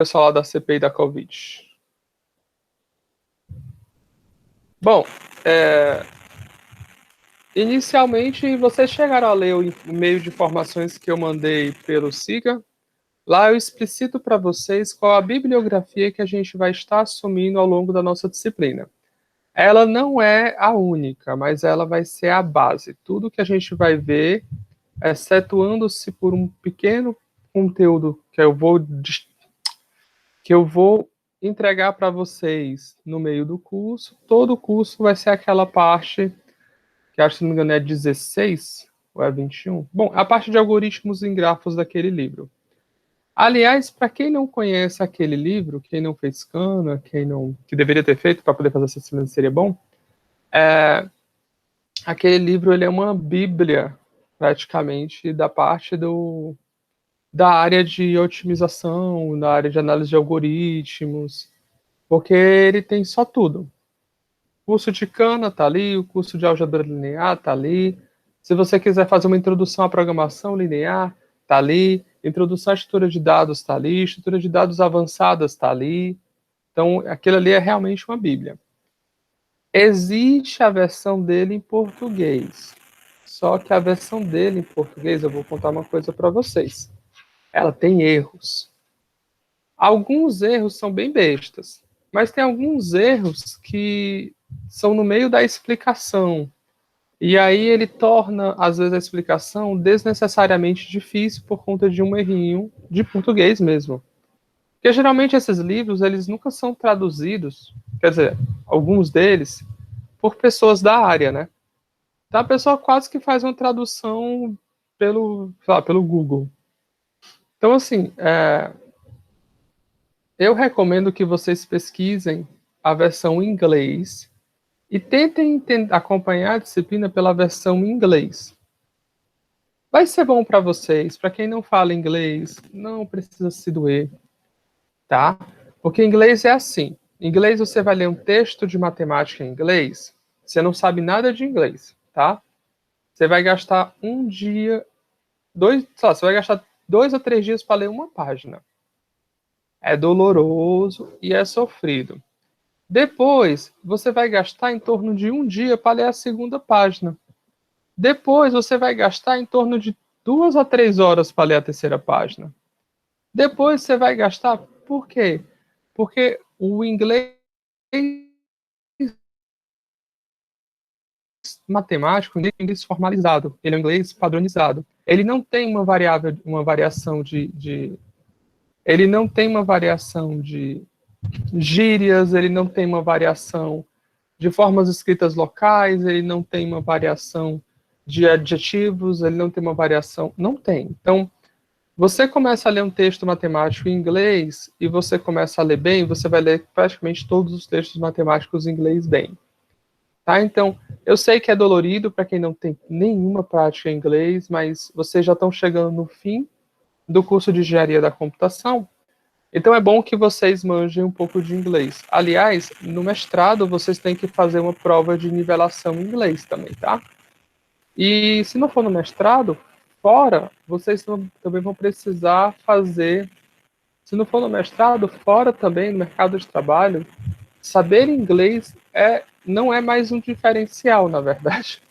pessoal lá da CPI da Covid. Bom, inicialmente vocês chegaram a ler o e-mail de informações que eu mandei pelo SIGA. Lá eu explicito para vocês qual a bibliografia que a gente vai estar assumindo ao longo da nossa disciplina. Ela não é a única, mas ela vai ser a base. Tudo que a gente vai ver, excetuando-se por um pequeno conteúdo que eu vou entregar para vocês no meio do curso, todo o curso vai ser aquela parte, que acho que, se não me engano, é 16 ou é 21. Bom, a parte de algoritmos em grafos daquele livro. Aliás, para quem não conhece aquele livro, quem não fez Cana, que deveria ter feito para poder fazer essa disciplina seria bom, aquele livro ele é uma bíblia, praticamente, da parte da área de otimização, da área de análise de algoritmos, porque ele tem só tudo. O curso de Cana está ali, o curso de álgebra linear está ali. Se você quiser fazer uma introdução à programação linear, está ali. Introdução à estrutura de dados está ali. Estrutura de dados avançadas está ali. Então, aquilo ali é realmente uma bíblia. Existe a versão dele em português. Só que a versão dele em português, eu vou contar uma coisa para vocês. Ela tem erros. Alguns erros são bem bestas, mas tem alguns erros que são no meio da explicação. E aí ele torna, às vezes, a explicação desnecessariamente difícil por conta de um errinho de português mesmo. Porque geralmente esses livros, eles nunca são traduzidos, quer dizer, alguns deles, por pessoas da área, né? Então a pessoa quase que faz uma tradução pelo, sei lá, pelo Google. Então, assim, eu recomendo que vocês pesquisem a versão em inglês e tentem acompanhar a disciplina pela versão em inglês. Vai ser bom para vocês. Para quem não fala inglês, não precisa se doer, tá? Porque inglês é assim. Em inglês você vai ler um texto de matemática em inglês, você não sabe nada de inglês, tá? Você vai gastar um dia, você vai gastar 2 ou 3 dias para ler uma página. É doloroso e é sofrido. Depois, você vai gastar em torno de um dia para ler a segunda página. Depois, você vai gastar em torno de 2 a 3 horas para ler a terceira página. Depois, você vai gastar... Por quê? Porque o inglês matemático, ele é um inglês formalizado, ele é um inglês padronizado. Ele não tem uma variação ele não tem uma variação de gírias, ele não tem uma variação de formas escritas locais, ele não tem uma variação de adjetivos, ele não tem uma variação... Não tem. Então, você começa a ler um texto matemático em inglês e você começa a ler bem, você vai ler praticamente todos os textos matemáticos em inglês bem. Tá? Então, eu sei que é dolorido para quem não tem nenhuma prática em inglês, mas vocês já estão chegando no fim do curso de Engenharia da Computação, então é bom que vocês manjem um pouco de inglês. Aliás, no mestrado vocês têm que fazer uma prova de nivelação em inglês também, tá? E se não for no mestrado, fora, vocês também vão precisar fazer... Se não for no mestrado, fora também, no mercado de trabalho, saber inglês não é mais um diferencial, na verdade.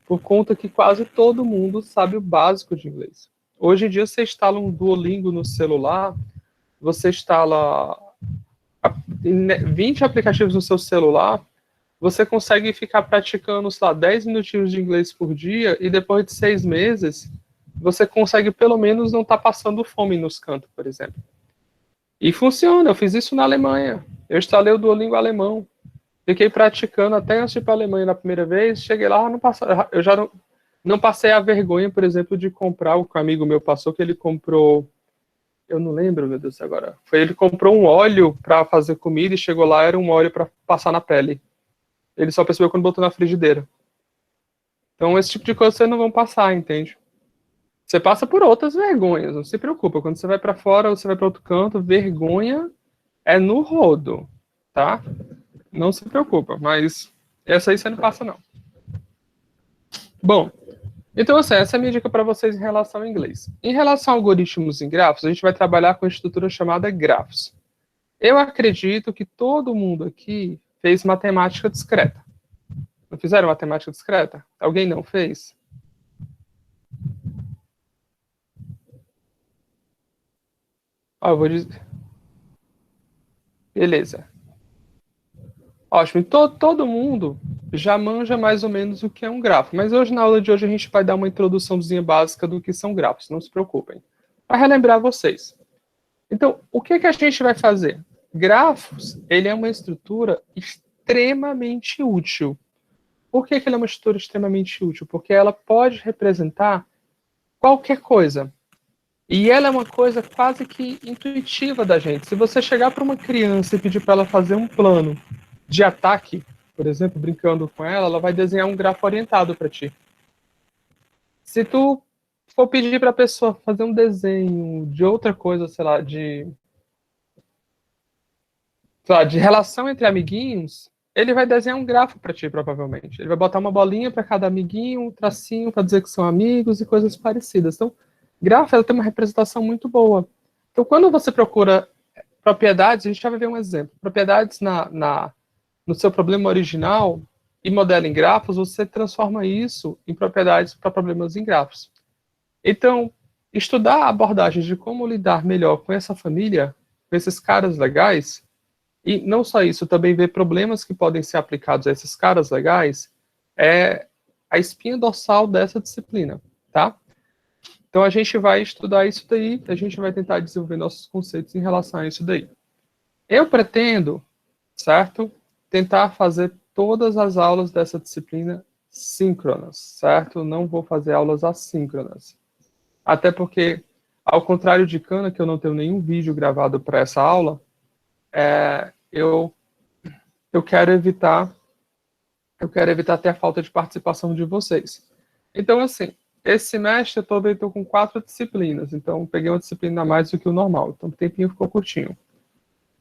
Por conta que quase todo mundo sabe o básico de inglês. Hoje em dia, você instala um Duolingo no celular, você instala 20 aplicativos no seu celular, você consegue ficar praticando, sei lá, 10 minutinhos de inglês por dia e depois de 6 meses, você consegue pelo menos não estar passando fome nos cantos, por exemplo. E funciona, eu fiz isso na Alemanha. Eu instalei o Duolingo alemão. Fiquei praticando até antes de ir para a Alemanha na primeira vez, cheguei lá, eu já não passei a vergonha, por exemplo, de comprar, o que um amigo meu passou, que ele comprou... Eu não lembro, meu Deus, agora. Ele comprou um óleo para fazer comida e chegou lá, era um óleo para passar na pele. Ele só percebeu quando botou na frigideira. Então, esse tipo de coisa vocês não vão passar, entende? Você passa por outras vergonhas, não se preocupa. Quando você vai para fora ou você vai para outro canto, vergonha é no rodo, tá? Não se preocupa, mas essa aí você não passa, não. Bom, Então, assim, essa é a minha dica para vocês em relação ao inglês. Em relação a algoritmos em grafos, a gente vai trabalhar com a estrutura chamada grafos. Eu acredito que todo mundo aqui fez matemática discreta. Não fizeram matemática discreta? Alguém não fez? Ó, eu vou dizer. Beleza. Ótimo. Todo mundo já manja mais ou menos o que é um grafo. Mas hoje, na aula de hoje, a gente vai dar uma introduçãozinha básica do que são grafos. Não se preocupem. Para relembrar vocês. Então, o que a gente vai fazer? Grafos, ele é uma estrutura extremamente útil. Por que ele é uma estrutura extremamente útil? Porque ela pode representar qualquer coisa. E ela é uma coisa quase que intuitiva da gente. Se você chegar para uma criança e pedir para ela fazer um plano de ataque, por exemplo, brincando com ela, ela vai desenhar um grafo orientado para ti. Se tu for pedir para a pessoa fazer um desenho de outra coisa, sei lá, de relação entre amiguinhos, ele vai desenhar um grafo para ti, provavelmente. Ele vai botar uma bolinha para cada amiguinho, um tracinho para dizer que são amigos e coisas parecidas. Então, grafo ela tem uma representação muito boa. Então, quando você procura propriedades, a gente já vai ver um exemplo. Propriedades no seu problema original e modela em grafos, você transforma isso em propriedades para problemas em grafos. Então, estudar abordagens de como lidar melhor com essa família, com esses caras legais, e não só isso, também ver problemas que podem ser aplicados a esses caras legais, é a espinha dorsal dessa disciplina, tá? Então a gente vai estudar isso daí, a gente vai tentar desenvolver nossos conceitos em relação a isso daí. Eu pretendo, certo? Tentar fazer todas as aulas dessa disciplina síncronas, certo? Não vou fazer aulas assíncronas. Até porque, ao contrário de Cana, que eu não tenho nenhum vídeo gravado para essa aula, eu quero evitar ter a falta de participação de vocês. Então, assim, esse semestre eu também estou com 4 disciplinas, então peguei uma disciplina a mais do que o normal, então o tempinho ficou curtinho.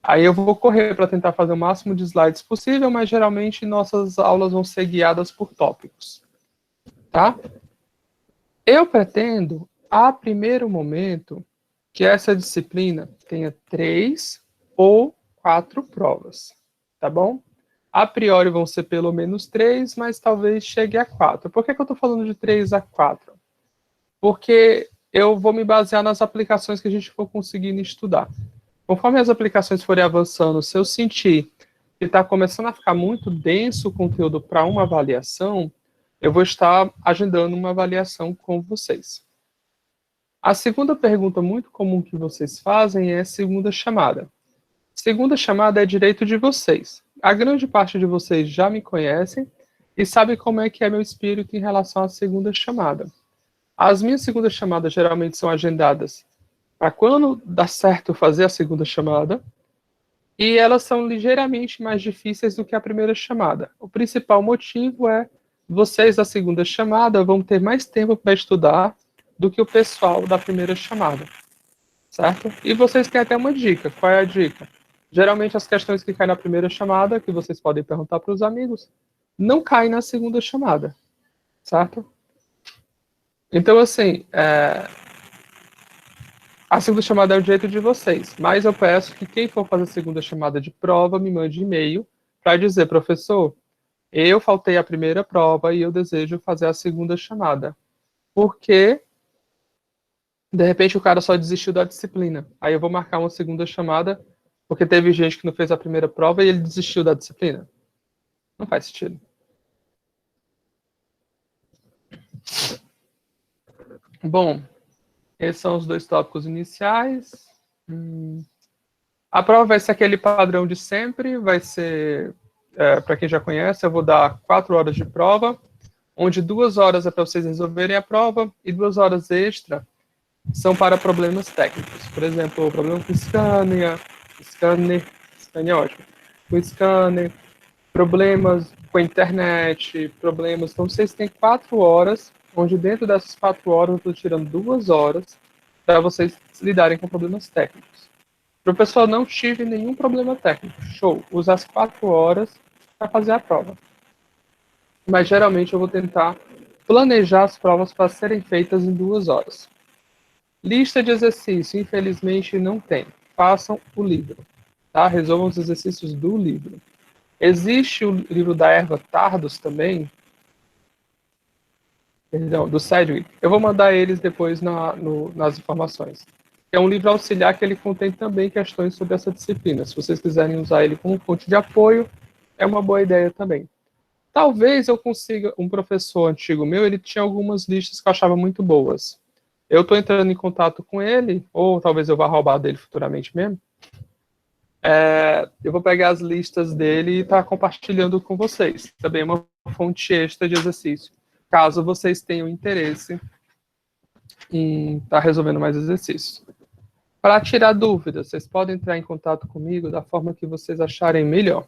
Aí eu vou correr para tentar fazer o máximo de slides possível, mas geralmente nossas aulas vão ser guiadas por tópicos, tá? Eu pretendo, a primeiro momento, que essa disciplina tenha 3 ou 4 provas, tá bom? A priori vão ser pelo menos 3, mas talvez chegue a 4. Por que eu estou falando de 3 a 4? Porque eu vou me basear nas aplicações que a gente for conseguindo estudar. Conforme as aplicações forem avançando, se eu sentir que está começando a ficar muito denso o conteúdo para uma avaliação, eu vou estar agendando uma avaliação com vocês. A segunda pergunta muito comum que vocês fazem é a segunda chamada. Segunda chamada é direito de vocês. A grande parte de vocês já me conhecem e sabe como é que é meu espírito em relação à segunda chamada. As minhas segundas chamadas geralmente são agendadas para quando dá certo fazer a segunda chamada, e elas são ligeiramente mais difíceis do que a primeira chamada. O principal motivo é vocês da segunda chamada vão ter mais tempo para estudar do que o pessoal da primeira chamada, certo? E vocês têm até uma dica. Qual é a dica? Geralmente as questões que caem na primeira chamada, que vocês podem perguntar para os amigos, não caem na segunda chamada, certo? Então, assim, a segunda chamada é o direito de vocês, mas eu peço que quem for fazer a segunda chamada de prova me mande e-mail para dizer, professor, eu faltei a primeira prova e eu desejo fazer a segunda chamada. Porque, de repente, o cara só desistiu da disciplina. Aí eu vou marcar uma segunda chamada, porque teve gente que não fez a primeira prova e ele desistiu da disciplina. Não faz sentido. Bom, esses são os 2 tópicos iniciais. A prova vai ser aquele padrão de sempre, vai ser, para quem já conhece, eu vou dar 4 horas de prova, onde 2 horas é para vocês resolverem a prova e 2 horas extra são para problemas técnicos. Por exemplo, o problema com scanner é ótimo, com scanner, problemas com a internet, problemas. Então, vocês têm 4 horas, onde dentro dessas 4 horas eu estou tirando 2 horas para vocês lidarem com problemas técnicos. Professor, não tive nenhum problema técnico. Show. Usa as 4 horas para fazer a prova. Mas geralmente eu vou tentar planejar as provas para serem feitas em 2 horas. Lista de exercício, infelizmente não tem. Façam o livro, tá? Resolvam os exercícios do livro. Existe o livro da Erva Tardos também, perdão, do Sedgwick. Eu vou mandar eles depois nas informações. É um livro auxiliar que ele contém também questões sobre essa disciplina. Se vocês quiserem usar ele como fonte de apoio, é uma boa ideia também. Talvez eu consiga, um professor antigo meu, ele tinha algumas listas que eu achava muito boas. Eu estou entrando em contato com ele, ou talvez eu vá roubar dele futuramente mesmo. Eu vou pegar as listas dele e estar compartilhando com vocês. Também é uma fonte extra de exercício, caso vocês tenham interesse em estar resolvendo mais exercícios. Para tirar dúvidas, vocês podem entrar em contato comigo da forma que vocês acharem melhor.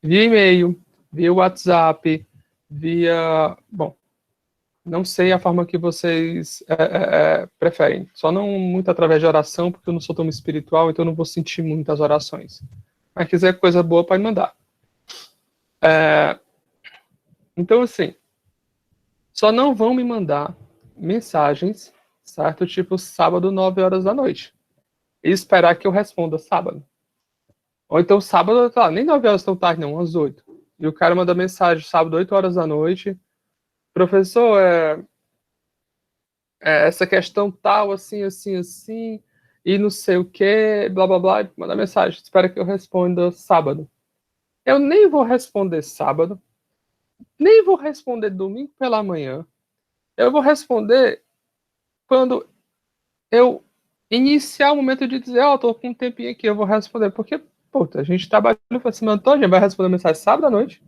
Via e-mail, via WhatsApp, via... Bom, não sei a forma que vocês preferem. Só não muito através de oração, porque eu não sou tão espiritual, então eu não vou sentir muitas orações. Mas quiser coisa boa, pode mandar. Então, assim, só não vão me mandar mensagens, certo? Tipo, sábado, 9 horas da noite. E esperar que eu responda sábado. Ou então, sábado, tá, nem 9 horas tão tarde, não, às 8. E o cara manda mensagem sábado, 8 horas da noite. Professor, essa questão tal, assim, assim, assim, e não sei o que, blá, blá, blá, manda mensagem, espera que eu responda sábado. Eu nem vou responder sábado, nem vou responder domingo pela manhã. Eu vou responder quando eu iniciar o momento de dizer, tô com um tempinho aqui, eu vou responder, porque, puta, a gente trabalha pra semana toda, a gente vai responder mensagem sábado à noite.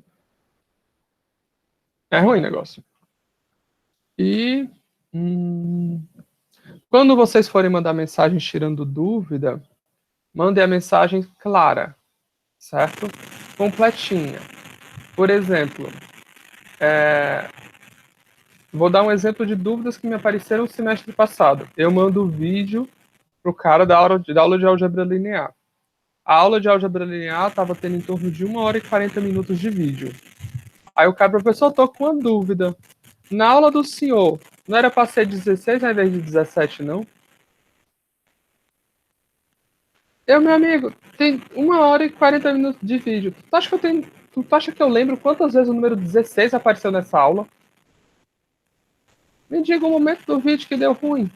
É ruim o negócio. E... quando vocês forem mandar mensagem tirando dúvida, mandem a mensagem clara, certo? Completinha. Por exemplo, vou dar um exemplo de dúvidas que me apareceram no semestre passado. Eu mando o vídeo pro cara da aula de álgebra linear. A aula de álgebra linear estava tendo em torno de 1 hora e 40 minutos de vídeo. Aí o cara, professor, eu tô com uma dúvida. Na aula do senhor, não era para ser 16 ao invés de 17, não? Meu amigo, tem 1 hora e 40 minutos de vídeo. Tu acha que eu lembro quantas vezes o número 16 apareceu nessa aula? Me diga o momento do vídeo que deu ruim.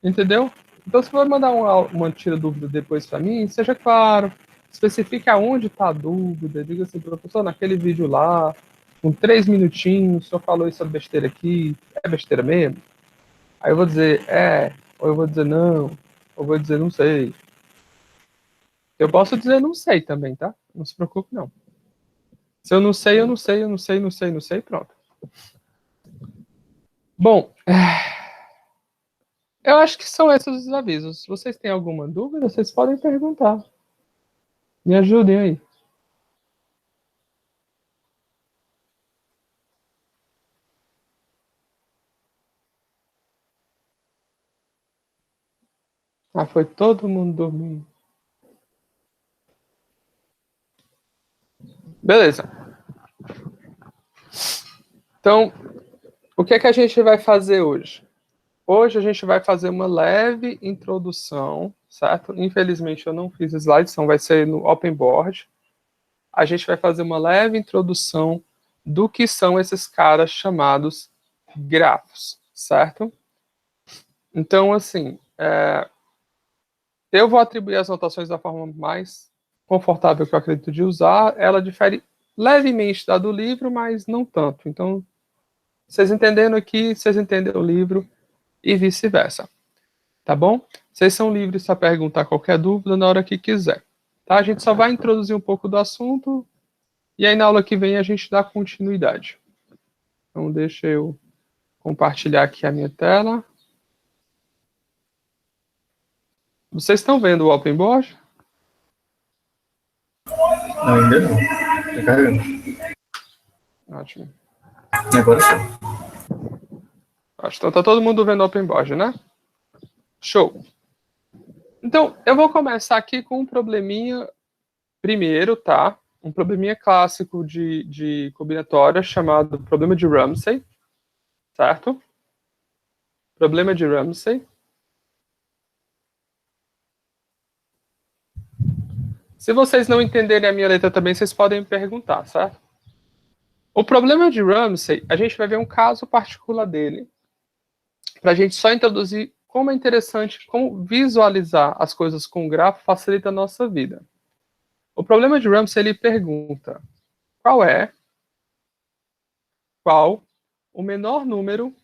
Entendeu? Então, se for mandar uma tira dúvida depois para mim, seja claro, especifique aonde está a dúvida. Diga assim, professor, naquele vídeo lá, com 3 minutinhos, o senhor falou essa besteira aqui, é besteira mesmo? Aí eu vou dizer, ou eu vou dizer não, ou eu vou dizer não sei. Eu posso dizer não sei também, tá? Não se preocupe, não. Se eu não sei, eu não sei, eu não sei, não sei, não sei, pronto. Bom, eu acho que são esses os avisos. Se vocês têm alguma dúvida, vocês podem perguntar. Me ajudem aí. Foi todo mundo dormindo. Beleza. Então, o que é que a gente vai fazer hoje? Hoje a gente vai fazer uma leve introdução, certo? Infelizmente eu não fiz slides, então vai ser no open board. A gente vai fazer uma leve introdução do que são esses caras chamados grafos, certo? Então, assim, eu vou atribuir as notações da forma mais confortável que eu acredito de usar. Ela difere levemente da do livro, mas não tanto. Então, vocês entendendo aqui, vocês entendem o livro e vice-versa. Tá bom? Vocês são livres para perguntar qualquer dúvida na hora que quiser. Tá? A gente só vai introduzir um pouco do assunto e aí na aula que vem a gente dá continuidade. Então, deixa eu compartilhar aqui a minha tela. Vocês estão vendo o open board? Não, ainda não. Tá carregando. Ótimo. Agora sim. Então tá todo mundo vendo o open board, né? Show. Então, eu vou começar aqui com um probleminha primeiro, tá? um probleminha clássico de combinatória chamado problema de Ramsey, certo? Problema de Ramsey. Se vocês não entenderem a minha letra também, vocês podem me perguntar, certo? O problema de Ramsey, a gente vai ver um caso particular dele, para a gente só introduzir como é interessante, como visualizar as coisas com o grafo facilita a nossa vida. O problema de Ramsey, ele pergunta qual o menor número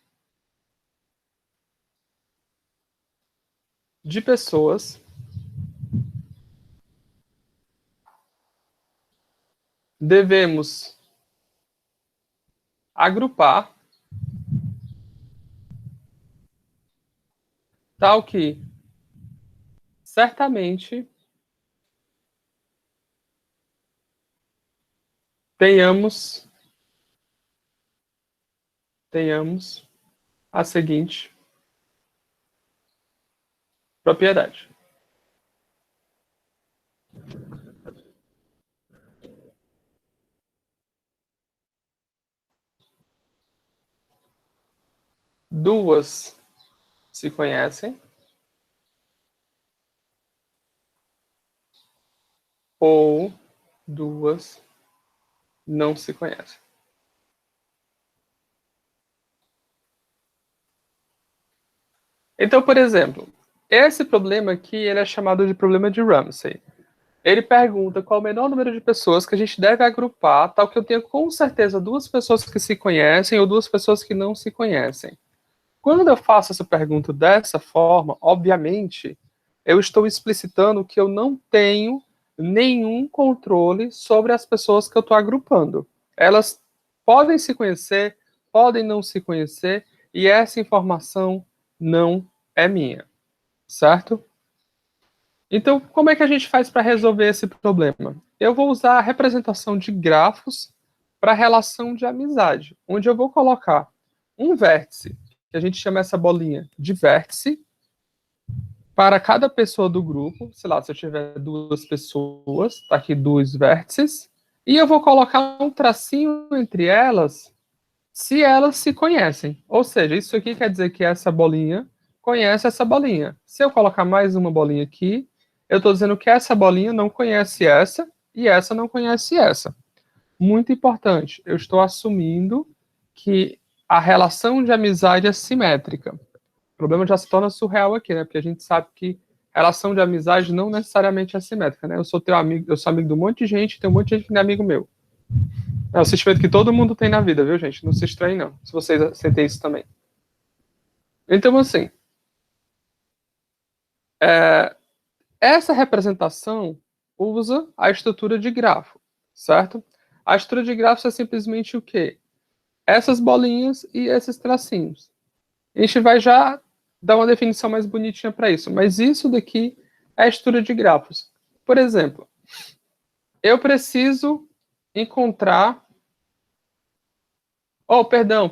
de pessoas devemos agrupar tal que certamente tenhamos a seguinte propriedade. Duas se conhecem ou duas não se conhecem. Então, por exemplo, esse problema aqui ele é chamado de problema de Ramsey. Ele pergunta qual o menor número de pessoas que a gente deve agrupar, tal que eu tenha com certeza duas pessoas que se conhecem ou duas pessoas que não se conhecem. Quando eu faço essa pergunta dessa forma, obviamente, eu estou explicitando que eu não tenho nenhum controle sobre as pessoas que eu estou agrupando. Elas podem se conhecer, podem não se conhecer, e essa informação não é minha, certo? Então, como é que a gente faz para resolver esse problema? Eu vou usar a representação de grafos para relação de amizade, onde eu vou colocar um vértice, que a gente chama essa bolinha de vértice, para cada pessoa do grupo. Sei lá, se eu tiver duas pessoas, tá aqui dois vértices, e eu vou colocar um tracinho entre elas, se elas se conhecem. Ou seja, isso aqui quer dizer que essa bolinha conhece essa bolinha. Se eu colocar mais uma bolinha aqui, eu estou dizendo que essa bolinha não conhece essa e essa não conhece essa. Muito importante, eu estou assumindo que a relação de amizade é simétrica. O problema já se torna surreal aqui, né? Porque a gente sabe que relação de amizade não necessariamente é simétrica, né? Eu sou teu amigo, eu sou amigo de um monte de gente, tem um monte de gente que não é amigo meu. É o sentimento que todo mundo tem na vida, viu, gente? Não se estranhe, não. Se vocês sentem isso também. Então, assim, essa representação usa a estrutura de grafo, certo? A estrutura de grafo é simplesmente o quê? Essas bolinhas e esses tracinhos. A gente vai já dar uma definição mais bonitinha para isso, mas isso daqui é a estrutura de grafos. Por exemplo, eu preciso encontrar. Oh, perdão.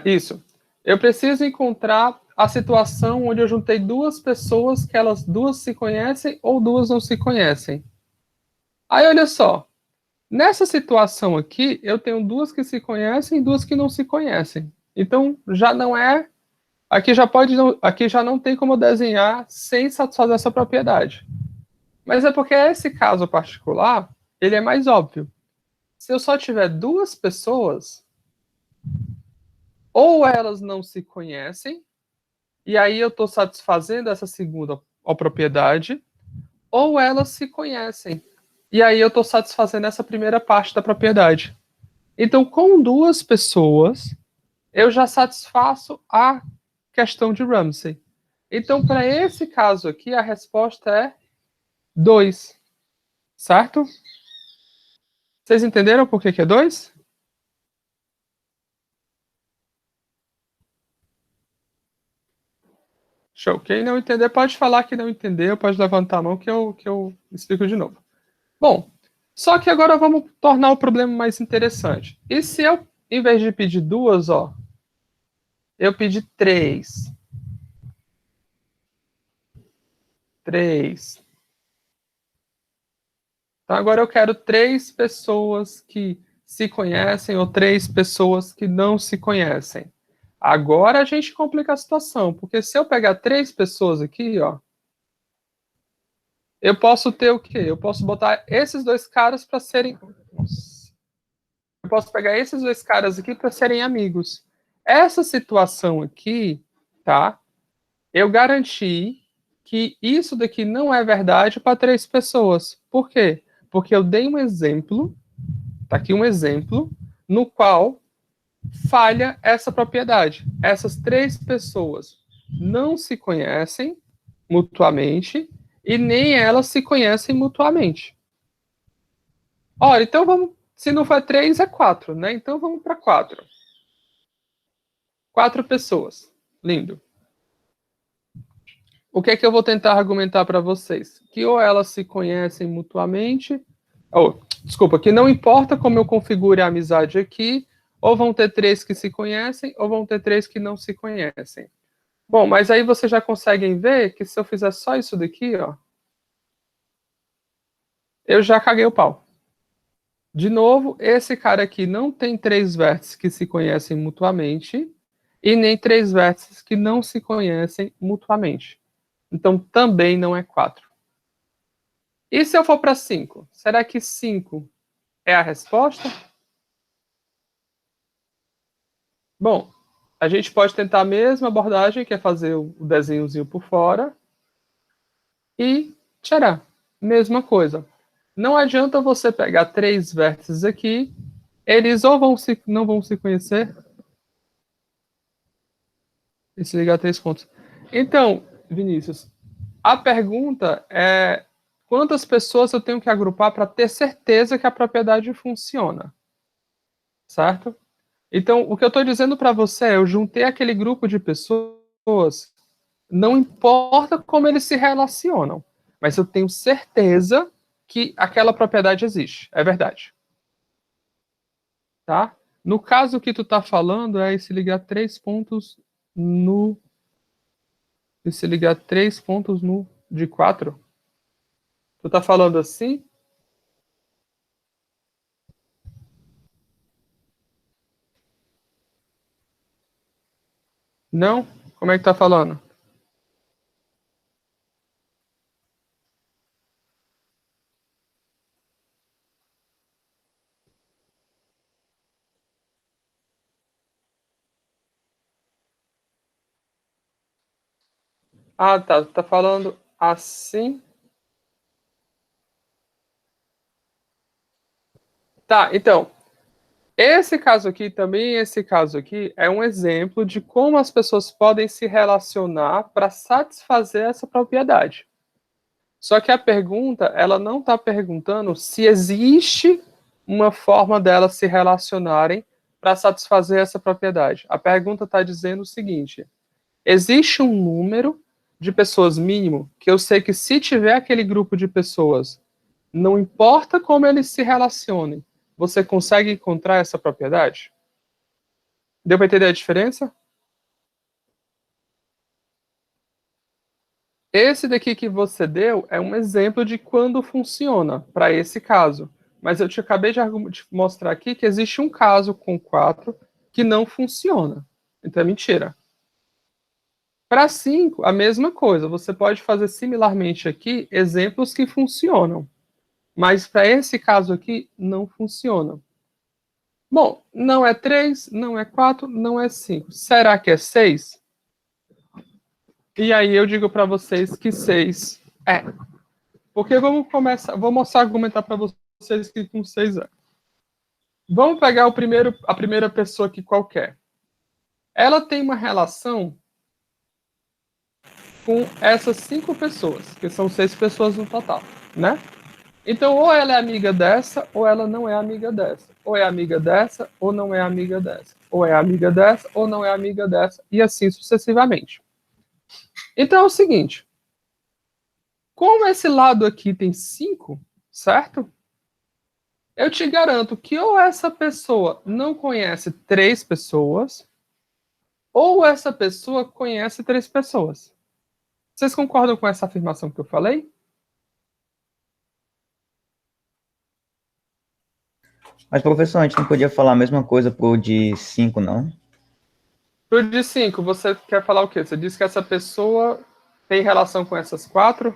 Isso. Eu preciso encontrar a situação onde eu juntei duas pessoas que elas duas se conhecem ou duas não se conhecem. Aí, olha só. Nessa situação aqui, eu tenho duas que se conhecem e duas que não se conhecem. Então, já não é. Aqui já não tem como desenhar sem satisfazer essa propriedade. Mas é porque esse caso particular, ele é mais óbvio. Se eu só tiver duas pessoas, ou elas não se conhecem, e aí eu estou satisfazendo essa segunda propriedade, ou elas se conhecem, e aí eu estou satisfazendo essa primeira parte da propriedade. Então, com duas pessoas, eu já satisfaço a questão de Ramsey. Então, para esse caso aqui, a resposta é 2, certo? Vocês entenderam por que é 2? Show. Quem não entender, pode falar que não entendeu, pode levantar a mão que eu explico de novo. Bom, só que agora vamos tornar o problema mais interessante. E se eu, em vez de pedir duas, ó, eu pedir três? Três. Então, agora eu quero 3 pessoas que se conhecem ou 3 pessoas que não se conhecem. Agora a gente complica a situação, porque se eu pegar 3 pessoas aqui, ó, eu posso ter o quê? Eu posso botar esses 2 caras para serem... Nossa. Eu posso pegar esses 2 caras aqui para serem amigos. Essa situação aqui, tá? Eu garanti que isso daqui não é verdade para 3 pessoas. Por quê? Porque eu dei um exemplo, tá aqui um exemplo, no qual falha essa propriedade. Essas 3 pessoas não se conhecem mutuamente e nem elas se conhecem mutuamente. Ora, então vamos. Se não for 3, é 4, né? Então vamos para 4. 4 pessoas. Lindo. O que é que eu vou tentar argumentar para vocês? Que ou elas se conhecem mutuamente, ou, desculpa, que não importa como eu configure a amizade aqui, ou vão ter 3 que se conhecem, ou vão ter 3 que não se conhecem. Bom, mas aí vocês já conseguem ver que se eu fizer só isso daqui, ó, eu já caguei o pau. De novo, esse cara aqui não tem 3 vértices que se conhecem mutuamente e nem 3 vértices que não se conhecem mutuamente. Então, também não é 4. E se eu for para 5? Será que 5 é a resposta? Bom, a gente pode tentar a mesma abordagem, que é fazer o desenhozinho por fora e tirar. Mesma coisa. Não adianta você pegar 3 vértices aqui, eles ou não vão se conhecer, e se ligar a 3 pontos. Então, Vinícius, a pergunta é quantas pessoas eu tenho que agrupar para ter certeza que a propriedade funciona, certo? Então, o que eu estou dizendo para você é, eu juntei aquele grupo de pessoas, não importa como eles se relacionam, mas eu tenho certeza que aquela propriedade existe, é verdade. Tá? No caso que tu tá falando é se ligar 3 pontos no... E se ligar 3 pontos no de 4? Tu tá falando assim? Não? Como é que tá falando? Ah, tá. Tu tá falando assim? Tá, então. Esse caso aqui, também esse caso aqui, é um exemplo de como as pessoas podem se relacionar para satisfazer essa propriedade. Só que a pergunta, ela não está perguntando se existe uma forma delas se relacionarem para satisfazer essa propriedade. A pergunta está dizendo o seguinte: existe um número de pessoas mínimo que eu sei que se tiver aquele grupo de pessoas, não importa como eles se relacionem, você consegue encontrar essa propriedade? Deu para entender a diferença? Esse daqui que você deu é um exemplo de quando funciona para esse caso. Mas eu te acabei de mostrar aqui que existe um caso com 4 que não funciona. Então é mentira. Para 5, a mesma coisa. Você pode fazer similarmente aqui exemplos que funcionam. Mas para esse caso aqui, não funciona. Bom, não é 3, não é 4, não é 5. Será que é 6? E aí eu digo para vocês que 6 é. Porque vamos começar, vou mostrar argumentar para vocês que com 6 é. Vamos pegar a primeira pessoa aqui qualquer. Ela tem uma relação com essas 5 pessoas, que são 6 pessoas no total, né? Então, ou ela é amiga dessa, ou ela não é amiga dessa. Ou é amiga dessa, ou não é amiga dessa. Ou é amiga dessa, ou não é amiga dessa. E assim sucessivamente. Então é o seguinte. Como esse lado aqui tem 5, certo? Eu te garanto que ou essa pessoa não conhece 3 pessoas, ou essa pessoa conhece 3 pessoas. Vocês concordam com essa afirmação que eu falei? Mas, professor, a gente não podia falar a mesma coisa pro de 5, não? Pro de 5, você quer falar o quê? Você disse que essa pessoa tem relação com essas 4?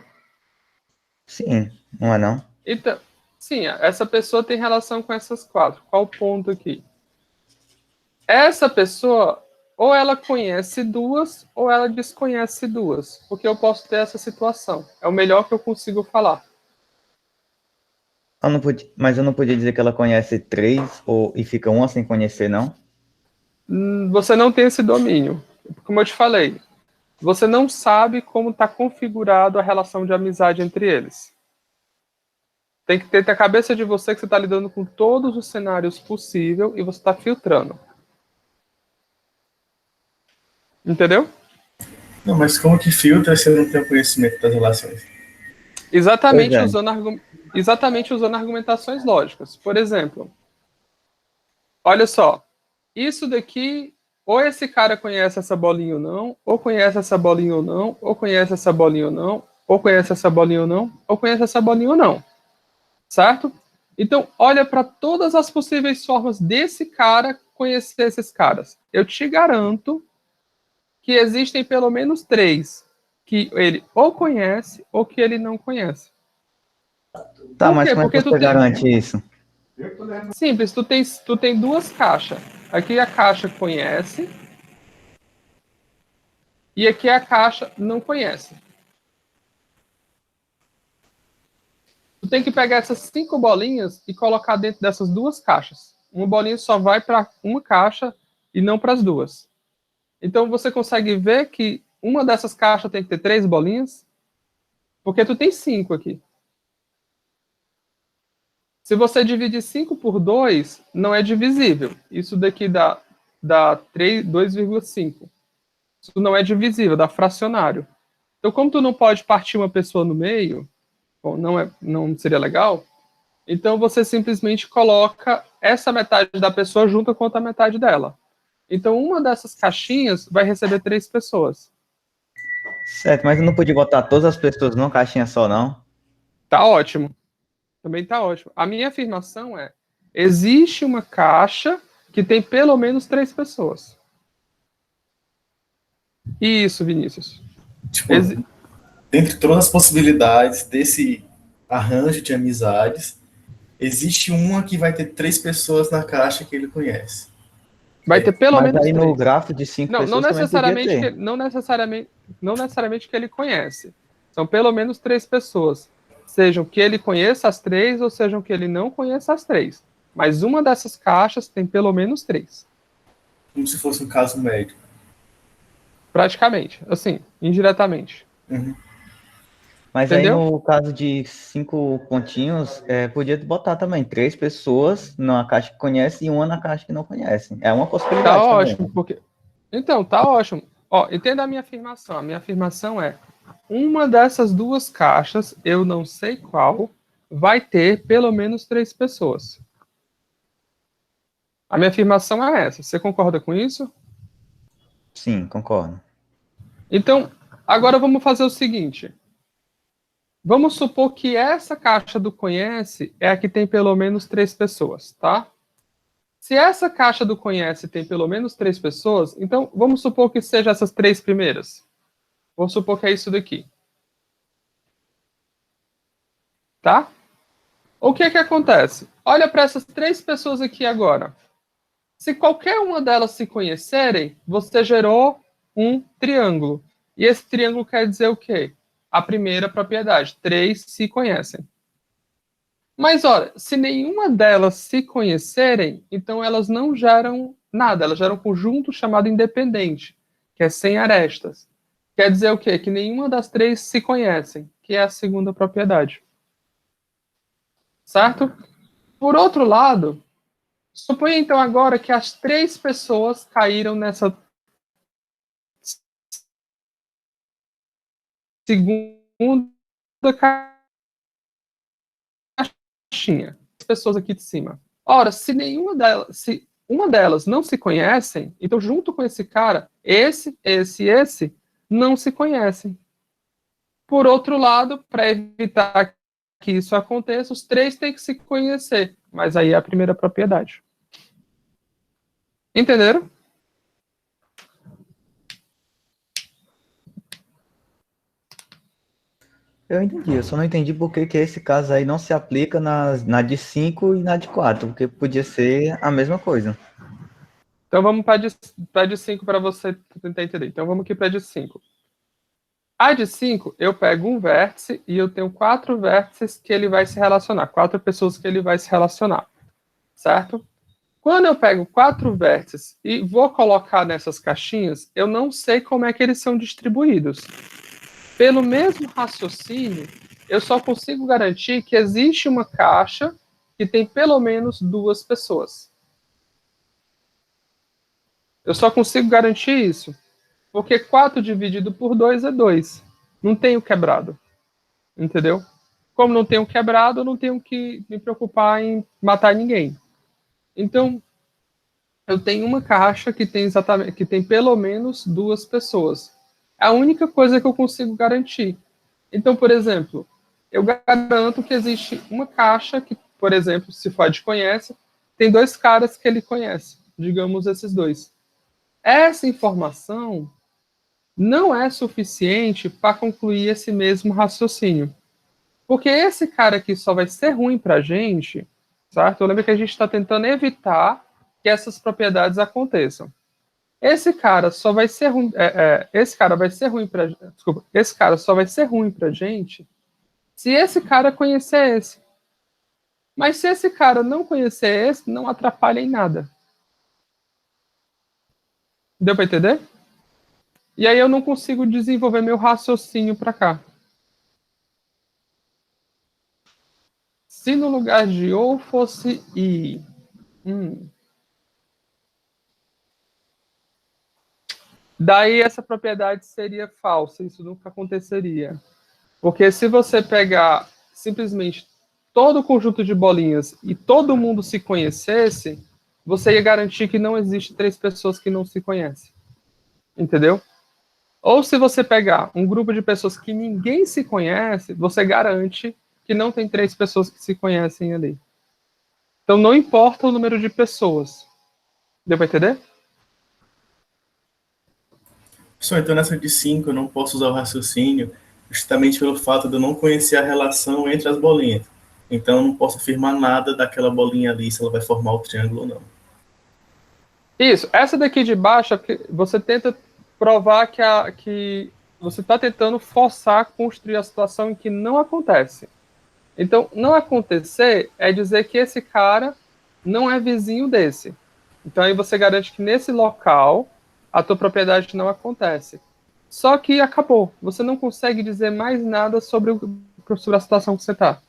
Sim, não é não? Então, sim, essa pessoa tem relação com essas 4. Qual o ponto aqui? Essa pessoa, ou ela conhece 2, ou ela desconhece 2. Porque eu posso ter essa situação. É o melhor que eu consigo falar. Mas eu não podia dizer que ela conhece 3 e fica uma sem conhecer, não? Você não tem esse domínio. Como eu te falei, você não sabe como está configurado a relação de amizade entre eles. Tem que ter na cabeça de você que você está lidando com todos os cenários possíveis e você está filtrando. Entendeu? Não, mas como que filtra se eu não tenho conhecimento das relações? Exatamente, Pois é. exatamente usando argumentações lógicas. Por exemplo, olha só, isso daqui, ou esse cara conhece essa bolinha ou não, ou conhece essa bolinha ou não, ou conhece essa bolinha ou não, ou conhece essa bolinha ou não, ou conhece essa bolinha ou não. Certo? Então, olha para todas as possíveis formas desse cara conhecer esses caras. Eu te garanto que existem pelo menos 3 que ele ou conhece ou que ele não conhece. Tá, Por mas quê? como é que Porque tu você tem... garante isso? Simples, tu tem 2 caixas. Aqui a caixa conhece e aqui a caixa não conhece. Tu tem que pegar essas 5 bolinhas e colocar dentro dessas 2 caixas. Uma bolinha só vai para uma caixa e não para as 2. Então você consegue ver que uma dessas caixas tem que ter 3 bolinhas, porque tu tem 5 aqui. Se você dividir 5 por 2, não é divisível. Isso daqui dá 2,5. Isso não é divisível, dá fracionário. Então, como tu não pode partir uma pessoa no meio, bom, não seria legal, então você simplesmente coloca essa metade da pessoa junto com a outra metade dela. Então, uma dessas caixinhas vai receber 3 pessoas. Certo, mas eu não podia botar todas as pessoas numa caixinha só, não? Tá ótimo. Também tá ótimo. A minha afirmação é: existe uma caixa que tem pelo menos 3 pessoas. Isso, Vinícius. Tipo, dentre todas as possibilidades desse arranjo de amizades, existe uma que vai ter 3 pessoas na caixa que ele conhece. Vai ter pelo Mas menos aí no 3. gráfico de 5 Não, não pessoas também podia necessariamente ter. que, não necessariamente que ele conhece. São pelo menos 3 pessoas. Sejam que ele conheça as 3 ou sejam que ele não conheça as 3. Mas uma dessas caixas tem pelo menos 3. Como se fosse um caso médico. Praticamente. Assim, indiretamente. Uhum. Mas aí Entendeu? no caso de 5 pontinhos, podia botar também 3 pessoas na caixa que conhece e uma na caixa que não conhece. É uma Tá possibilidade também. ótimo, porque. Então, tá ótimo. Ó, entenda a minha afirmação. A minha afirmação é: uma dessas 2 caixas, eu não sei qual, vai ter pelo menos 3 pessoas. A minha afirmação é essa. Você concorda com isso? Sim, concordo. Então, agora vamos fazer o seguinte. Vamos supor que essa caixa do conhece é a que tem pelo menos 3 pessoas, tá? Se essa caixa do conhece tem pelo menos 3 pessoas, então vamos supor que seja essas 3 primeiras. Vamos supor que é isso daqui. Tá? O que é que acontece? Olha para essas 3 pessoas aqui agora. Se qualquer uma delas se conhecerem, você gerou um triângulo. E esse triângulo quer dizer o quê? A primeira propriedade. 3 se conhecem. Mas olha, se nenhuma delas se conhecerem, então elas não geram nada, elas geram um conjunto chamado independente, que é sem arestas. Quer dizer o quê? Que nenhuma das 3 se conhecem, que é a segunda propriedade. Certo? Por outro lado, suponha então agora que as 3 pessoas caíram nessa segunda caixinha. As pessoas aqui de cima. Ora, se uma delas não se conhecem, então junto com esse cara, esse não se conhecem. Por outro lado, para evitar que isso aconteça, os 3 têm que se conhecer. Mas aí é a primeira propriedade. Entenderam? Eu entendi, eu só não entendi por que esse caso aí não se aplica na de 5 e na de 4, porque podia ser a mesma coisa. Então vamos para a de 5 para você tentar entender. Então vamos aqui para a de 5. A de 5, eu pego um vértice e eu tenho 4 vértices que ele vai se relacionar, 4 pessoas que ele vai se relacionar, certo? Quando eu pego 4 vértices e vou colocar nessas caixinhas, eu não sei como é que eles são distribuídos. Pelo mesmo raciocínio, eu só consigo garantir que existe uma caixa que tem pelo menos 2 pessoas. Eu só consigo garantir isso, porque 4 dividido por 2 é 2. Não tenho quebrado. Entendeu? Como não tenho quebrado, eu não tenho que me preocupar em matar ninguém. Então, eu tenho uma caixa que tem pelo menos 2 pessoas. É a única coisa que eu consigo garantir. Então, por exemplo, eu garanto que existe uma caixa que, por exemplo, se o Fad conhece, tem 2 caras que ele conhece, digamos esses 2. Essa informação não é suficiente para concluir esse mesmo raciocínio. Porque esse cara aqui só vai ser ruim para a gente, certo? Lembra que a gente está tentando evitar que essas propriedades aconteçam. Esse cara só vai ser ruim. Esse cara vai ser ruim para. Desculpa. Esse cara só vai ser ruim para a gente se esse cara conhecer esse. Mas se esse cara não conhecer esse, não atrapalha em nada. Deu para entender? E aí eu não consigo desenvolver meu raciocínio para cá. Se no lugar de ou fosse i. Daí essa propriedade seria falsa, isso nunca aconteceria. Porque se você pegar simplesmente todo o conjunto de bolinhas e todo mundo se conhecesse, você ia garantir que não existe 3 pessoas que não se conhecem. Entendeu? Ou se você pegar um grupo de pessoas que ninguém se conhece, você garante que não tem 3 pessoas que se conhecem ali. Então não importa o número de pessoas. Deu para entender? Só então nessa de 5 eu não posso usar o raciocínio justamente pelo fato de eu não conhecer a relação entre as bolinhas. Então eu não posso afirmar nada daquela bolinha ali, se ela vai formar o triângulo ou não. Isso. Essa daqui de baixo, você tenta provar que você está tentando forçar construir a situação em que não acontece. Então, não acontecer é dizer que esse cara não é vizinho desse. Então, aí você garante que nesse local a tua propriedade não acontece. Só que acabou. Você não consegue dizer mais nada sobre a situação que você está.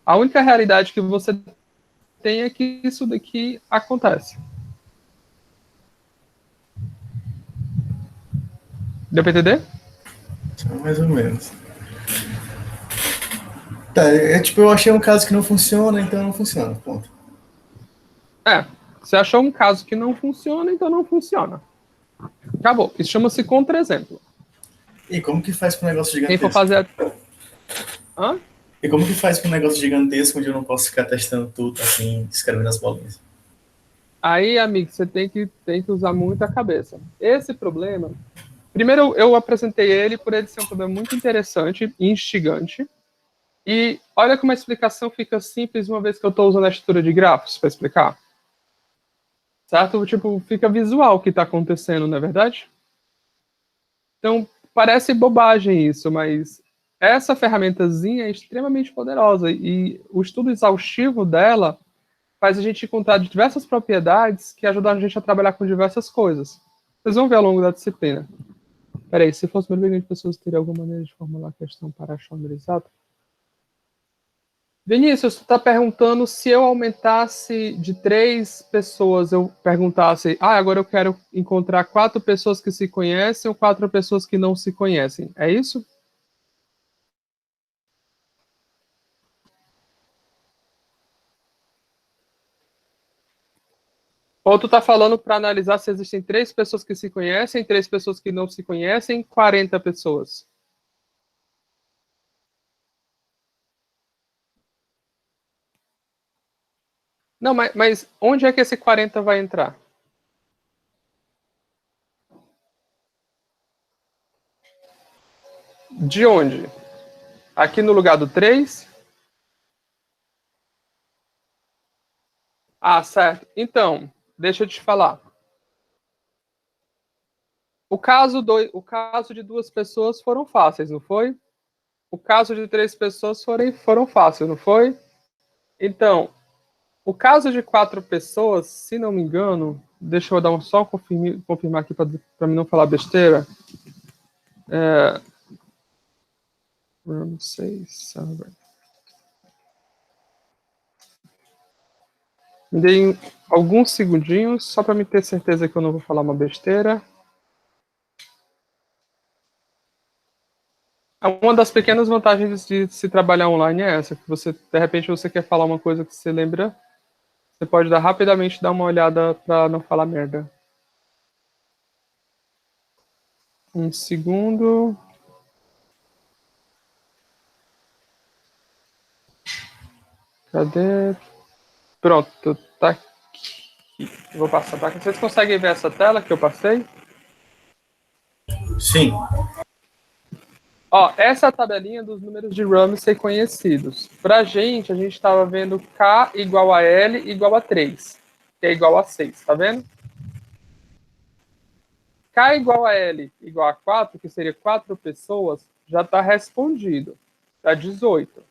A única realidade que você tem é que isso daqui acontece. Deu para entender? Mais ou menos. Tá, tipo, eu achei um caso que não funciona, então não funciona, ponto. Você achou um caso que não funciona, então não funciona. Acabou. Isso chama-se contra-exemplo. E como que faz para um negócio Quem for gigantesco? fazer... Hã? E como que faz para um negócio gigantesco onde eu não posso ficar testando tudo, assim, escrevendo as bolinhas? Aí, amigo, você tem que usar muito a cabeça. Esse problema... Primeiro, eu apresentei ele por ele ser um problema muito interessante e instigante. E olha como a explicação fica simples uma vez que eu estou usando a estrutura de grafos para explicar. Certo? Tipo, fica visual o que está acontecendo, não é verdade? Então, parece bobagem isso, mas essa ferramentazinha é extremamente poderosa e o estudo exaustivo dela faz a gente encontrar diversas propriedades que ajudam a gente a trabalhar com diversas coisas. Vocês vão ver ao longo da disciplina. Peraí, se fosse uma milhão de pessoas, teria alguma maneira de formular a questão para achar o número exato? Vinícius, tu está perguntando se eu aumentasse de 3 pessoas, eu perguntasse, agora eu quero encontrar 4 pessoas que se conhecem ou 4 pessoas que não se conhecem. É isso? Ou tu tá falando para analisar se existem 3 pessoas que se conhecem, 3 pessoas que não se conhecem, 40 pessoas? Não, mas onde é que esse 40 vai entrar? De onde? Aqui no lugar do 3? Ah, certo. Então, deixa eu te falar. O caso de 2 pessoas foram fáceis, não foi? O caso de 3 pessoas foram fáceis, não foi? Então, o caso de 4 pessoas, se não me engano, deixa eu dar só confirmar aqui para mim não falar besteira. Não sei, me dei alguns segundinhos só para me ter certeza que eu não vou falar uma besteira. Uma das pequenas vantagens de se trabalhar online é essa, que você, de repente, você quer falar uma coisa que você lembra, você pode rapidamente dar uma olhada para não falar merda. Um segundo. Cadê? Pronto, tá aqui. Eu vou passar para cá. Vocês conseguem ver essa tela que eu passei? Sim. Ó, essa é a tabelinha dos números de Ramsey conhecidos. Pra gente, a gente estava vendo K igual a L igual a 3, que é igual a 6, tá vendo? K igual a L igual a 4, que seria 4 pessoas, já está respondido. Dá 18.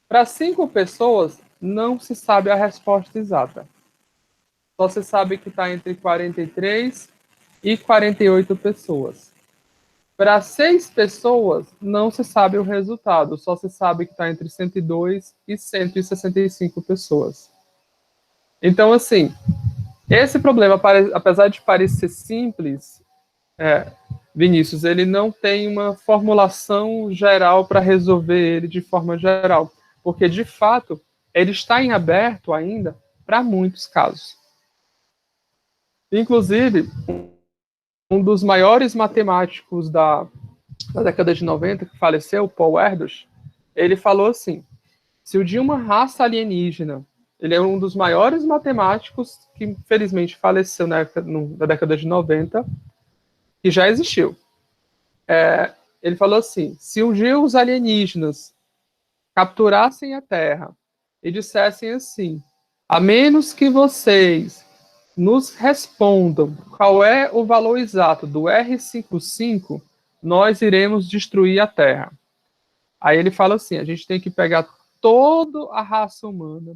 Para 5 pessoas, não se sabe a resposta exata. Só se sabe que está entre 43 e 48 pessoas. Para 6 pessoas, não se sabe o resultado, só se sabe que está entre 102 e 165 pessoas. Então, assim, esse problema, apesar de parecer simples, Vinícius, ele não tem uma formulação geral para resolver ele de forma geral, porque, de fato, ele está em aberto ainda para muitos casos. Inclusive, um dos maiores matemáticos da década de 90, que faleceu, Paul Erdős, ele falou assim, se o de uma raça alienígena, ele é um dos maiores matemáticos que, infelizmente, faleceu na década de 90, que já existiu. Ele falou assim, se um dia os alienígenas capturassem a Terra e dissessem assim, a menos que vocês nos respondam qual é o valor exato do R55, nós iremos destruir a Terra. Aí ele fala assim, a gente tem que pegar toda a raça humana,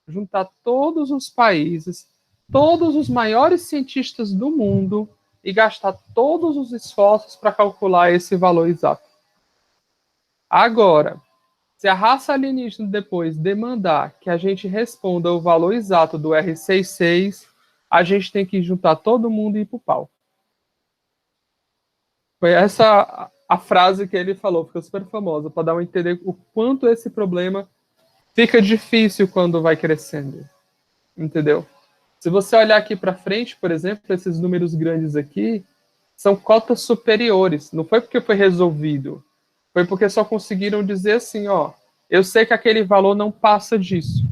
juntar todos os países, todos os maiores cientistas do mundo e gastar todos os esforços para calcular esse valor exato. Agora, se a raça alienígena depois demandar que a gente responda o valor exato do R66, a gente tem que juntar todo mundo e ir pro pau. Foi essa a frase que ele falou, ficou super famosa, para dar um entender o quanto esse problema fica difícil quando vai crescendo. Entendeu? Se você olhar aqui para frente, por exemplo, esses números grandes aqui são cotas superiores. Não foi porque foi resolvido. Foi porque só conseguiram dizer assim, ó, eu sei que aquele valor não passa disso.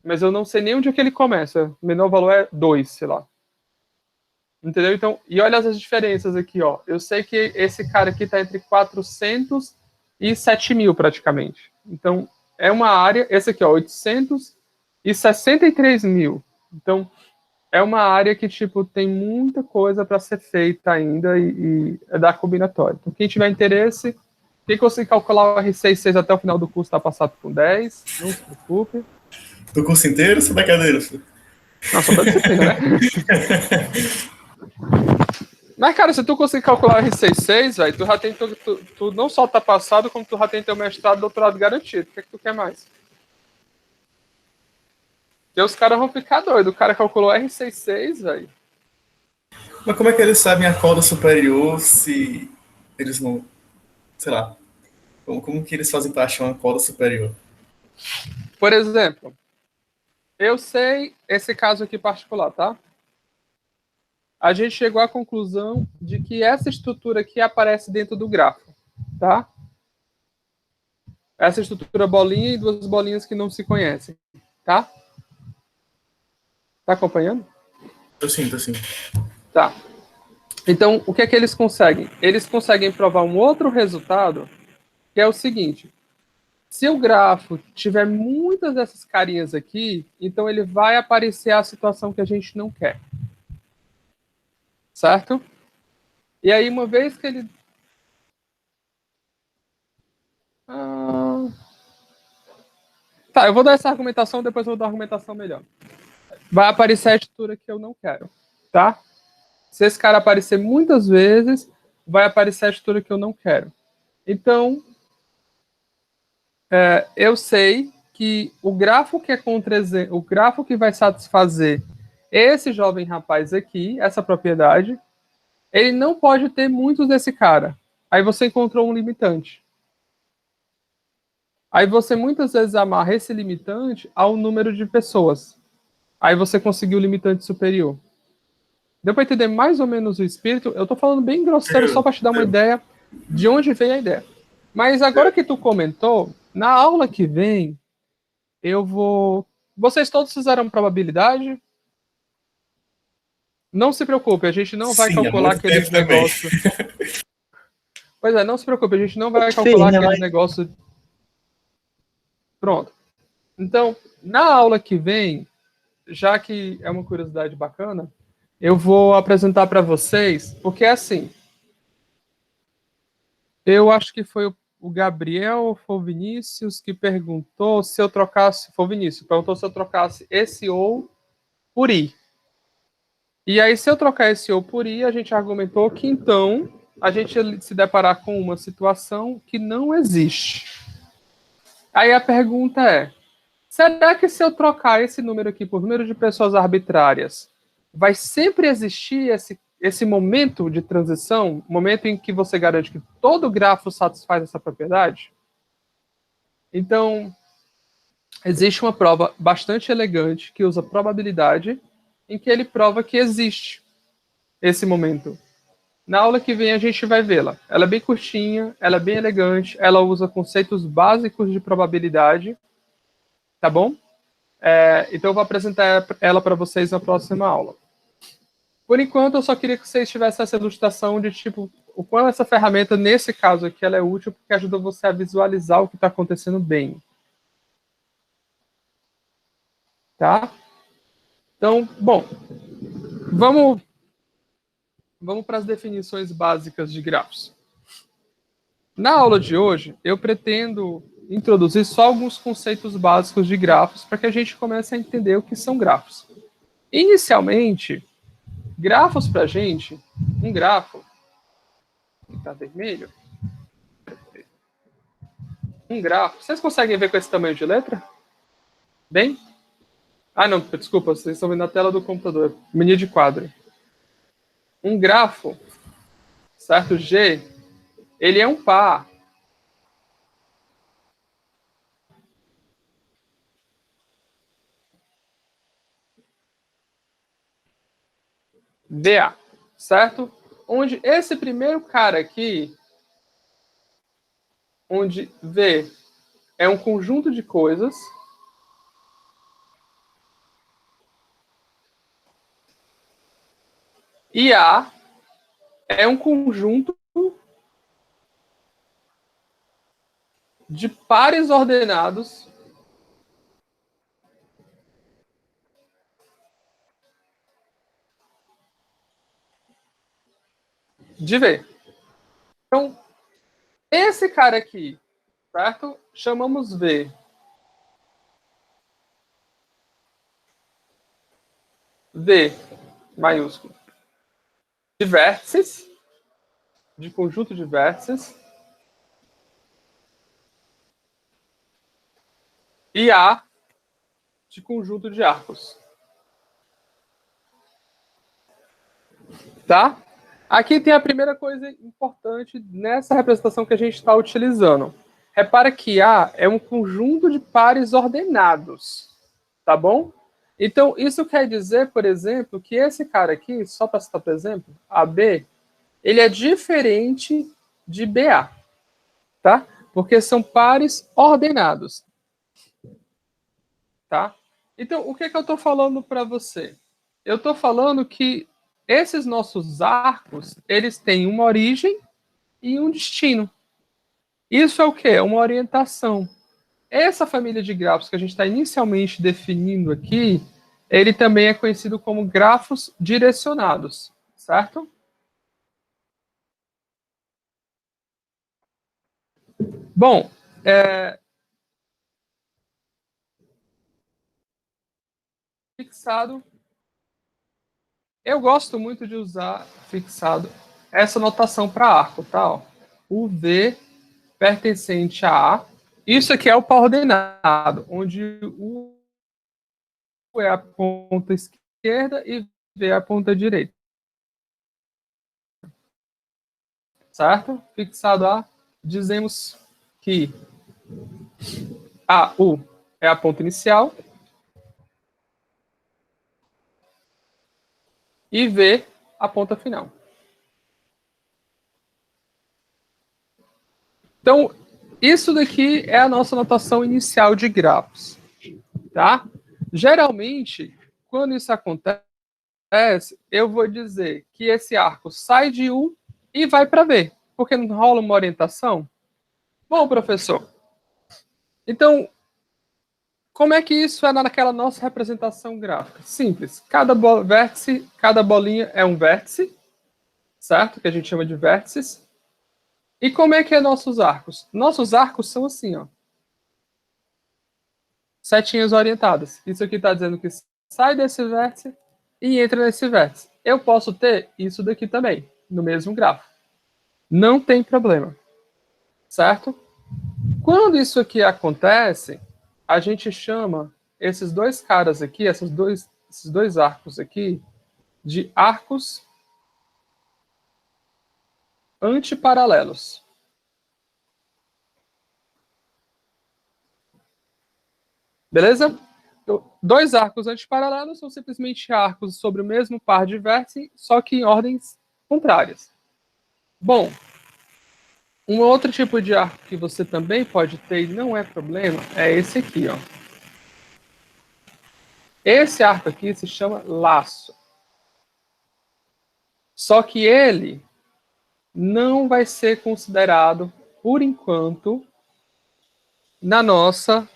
Mas eu não sei nem onde é que ele começa. O menor valor é 2, sei lá. Entendeu? Então, e olha as diferenças aqui, ó. Eu sei que esse cara aqui está entre 400 e 7 mil praticamente. Então, é uma área, esse aqui, ó, 863 mil. Então, é uma área que, tipo, tem muita coisa para ser feita ainda e é da combinatória. Então, quem tiver interesse, quem conseguir calcular o R66 até o final do curso está passado com 10, não se preocupe. Do curso inteiro ou só da cadeira? Não, só da disciplina, né? Mas, cara, se tu conseguir calcular o R66, velho, tu já tem tu não só tá passado, como tu já tem teu mestrado e doutorado garantido. O que é que tu quer mais? E os caras vão ficar doidos. O cara calculou R66, velho. Mas como é que eles sabem a coda superior se eles não... Sei lá. Como que eles fazem para achar uma coda superior? Por exemplo, eu sei esse caso aqui particular, tá? A gente chegou à conclusão de que essa estrutura aqui aparece dentro do grafo, tá? Essa estrutura bolinha e duas bolinhas que não se conhecem. Tá? Tá acompanhando? Tô sim, tô sim. Tá. Então, o que é que eles conseguem? Eles conseguem provar um outro resultado, que é o seguinte. Se o grafo tiver muitas dessas carinhas aqui, então ele vai aparecer a situação que a gente não quer. Certo? E aí, uma vez que ele... Tá, eu vou dar essa argumentação, depois eu vou dar uma argumentação melhor. Vai aparecer a estrutura que eu não quero. Tá? Se esse cara aparecer muitas vezes, vai aparecer a estrutura que eu não quero. Então, eu sei que o grafo que é o grafo que vai satisfazer esse jovem rapaz aqui, essa propriedade, ele não pode ter muitos desse cara. Aí você encontrou um limitante. Aí você muitas vezes amarra esse limitante ao número de pessoas. Aí você conseguiu o limitante superior. Deu para entender mais ou menos o espírito? Eu estou falando bem grosseiro só para te dar uma ideia de onde vem a ideia. Mas agora que tu comentou, na aula que vem, eu vou... Vocês todos fizeram probabilidade? Não se preocupe, a gente não vai Sim, há calcular muito aqueles tempo também. negócios. Pois é, não se preocupe, a gente não vai Sim, calcular né, aqueles mas negócios. Pronto. Então, na aula que vem, já que é uma curiosidade bacana, eu vou apresentar para vocês, porque é assim, eu acho que foi o Gabriel ou foi o Vinícius que perguntou se eu trocasse, foi o Vinícius, perguntou se eu trocasse esse ou por i. E aí, se eu trocar esse ou por i, a gente argumentou que então a gente se deparar com uma situação que não existe. Aí a pergunta é: será que se eu trocar esse número aqui por número de pessoas arbitrárias, vai sempre existir esse momento de transição, momento em que você garante que todo grafo satisfaz essa propriedade? Então, existe uma prova bastante elegante que usa probabilidade, em que ele prova que existe esse momento. Na aula que vem a gente vai vê-la. Ela é bem curtinha, ela é bem elegante, ela usa conceitos básicos de probabilidade, tá bom? Então eu vou apresentar ela para vocês na próxima aula. Por enquanto, eu só queria que vocês tivessem essa ilustração de tipo o quanto essa ferramenta, nesse caso aqui, ela é útil porque ajuda você a visualizar o que está acontecendo bem. Tá? Então, bom, vamos para as definições básicas de grafos. Na aula de hoje, eu pretendo introduzir só alguns conceitos básicos de grafos para que a gente comece a entender o que são grafos. Inicialmente, grafos para a gente, um grafo, está vermelho, um grafo, vocês conseguem ver com esse tamanho de letra? Bem? Ah, não, desculpa, vocês estão vendo na tela do computador, menu de quadro. Um grafo, certo? G, ele é um par. VA, certo? Onde esse primeiro cara aqui, onde V é um conjunto de coisas, e A é um conjunto de pares ordenados de V. Então, esse cara aqui, certo? Chamamos V. V maiúsculo. De vértices, de conjunto de vértices. E A de conjunto de arcos. Tá? Aqui tem a primeira coisa importante nessa representação que a gente está utilizando. Repara que A é um conjunto de pares ordenados. Tá bom? Então, isso quer dizer, por exemplo, que esse cara aqui, só para citar por exemplo, AB, ele é diferente de BA. Tá? Porque são pares ordenados. Tá? Então, o que é que eu estou falando para você? Eu estou falando que esses nossos arcos, eles têm uma origem e um destino. Isso é o quê? É uma orientação. Essa família de grafos que a gente está inicialmente definindo aqui, ele também é conhecido como grafos direcionados, certo? Bom, fixado. Eu gosto muito de usar fixado essa notação para arco, tá? Ó. O V pertencente a A. Isso aqui é o par ordenado, onde o é a ponta esquerda e V é a ponta direita. Certo? Fixado A, dizemos que A, U é a ponta inicial e V a ponta final. Então, isso daqui é a nossa notação inicial de grafos, tá? Geralmente, quando isso acontece, eu vou dizer que esse arco sai de U e vai para V, porque não rola uma orientação. Bom, professor, então, como é que isso é naquela nossa representação gráfica? Simples. Cada vértice, cada bolinha é um vértice, certo? Que a gente chama de vértices. E como é que é nossos arcos? Nossos arcos são assim, ó. Setinhas orientadas. Isso aqui está dizendo que sai desse vértice e entra nesse vértice. Eu posso ter isso daqui também, no mesmo grafo. Não tem problema, certo? Quando isso aqui acontece, a gente chama esses dois caras aqui, esses dois arcos aqui, de arcos antiparalelos. Beleza? Então, dois arcos antiparalelos são simplesmente arcos sobre o mesmo par de vértices, só que em ordens contrárias. Bom, um outro tipo de arco que você também pode ter e não é problema é esse aqui, ó. Esse arco aqui se chama laço. Só que ele não vai ser considerado, por enquanto, na nossa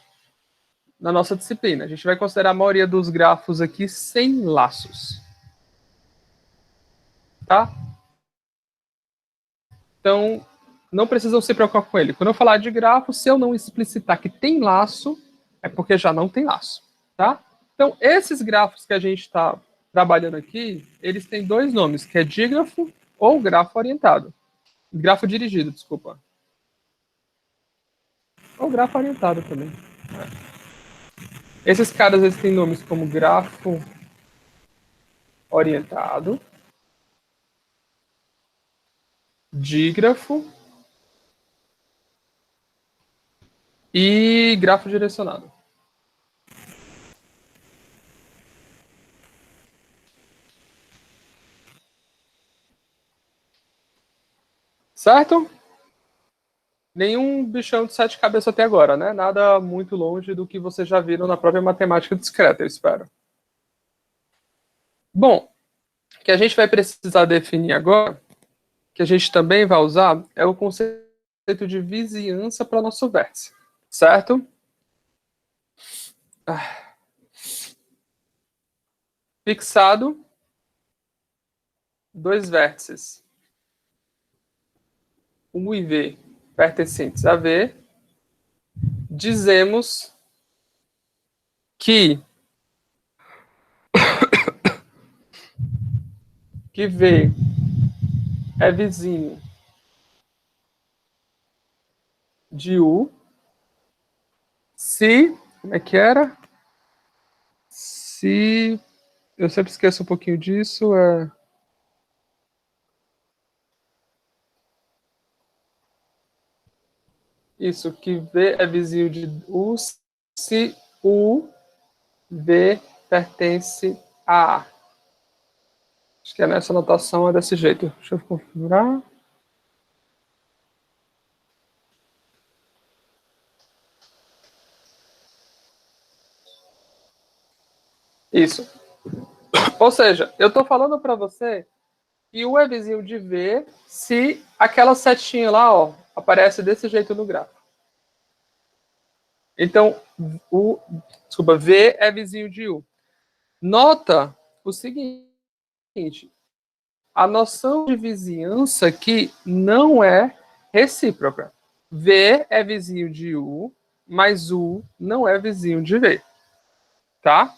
disciplina. A gente vai considerar a maioria dos grafos aqui sem laços. Tá? Então, não precisam se preocupar com ele. Quando eu falar de grafo, se eu não explicitar que tem laço, é porque já não tem laço. Tá? Então, esses grafos que a gente está trabalhando aqui, eles têm dois nomes, que é dígrafo ou grafo orientado. Grafo dirigido, desculpa. Ou grafo orientado também. Esses caras eles têm nomes como grafo orientado, dígrafo e grafo direcionado. Certo? Nenhum bichão de sete cabeças até agora, né? Nada muito longe do que vocês já viram na própria matemática discreta, eu espero. Bom, o que a gente vai precisar definir agora, que a gente também vai usar, é o conceito de vizinhança para nosso vértice, certo? Fixado, dois vértices, U e V pertencentes a V, dizemos que V é vizinho de U se, como é que era? Se, eu sempre esqueço um pouquinho disso, isso, que V é vizinho de U se U, V pertence a A. Acho que é nessa anotação, é desse jeito. Deixa eu configurar. Isso. Ou seja, eu estou falando para você que U é vizinho de V se aquela setinha lá, ó, aparece desse jeito no gráfico. Então, V é vizinho de U. Nota o seguinte, a noção de vizinhança aqui não é recíproca. V é vizinho de U, mas U não é vizinho de V. Tá?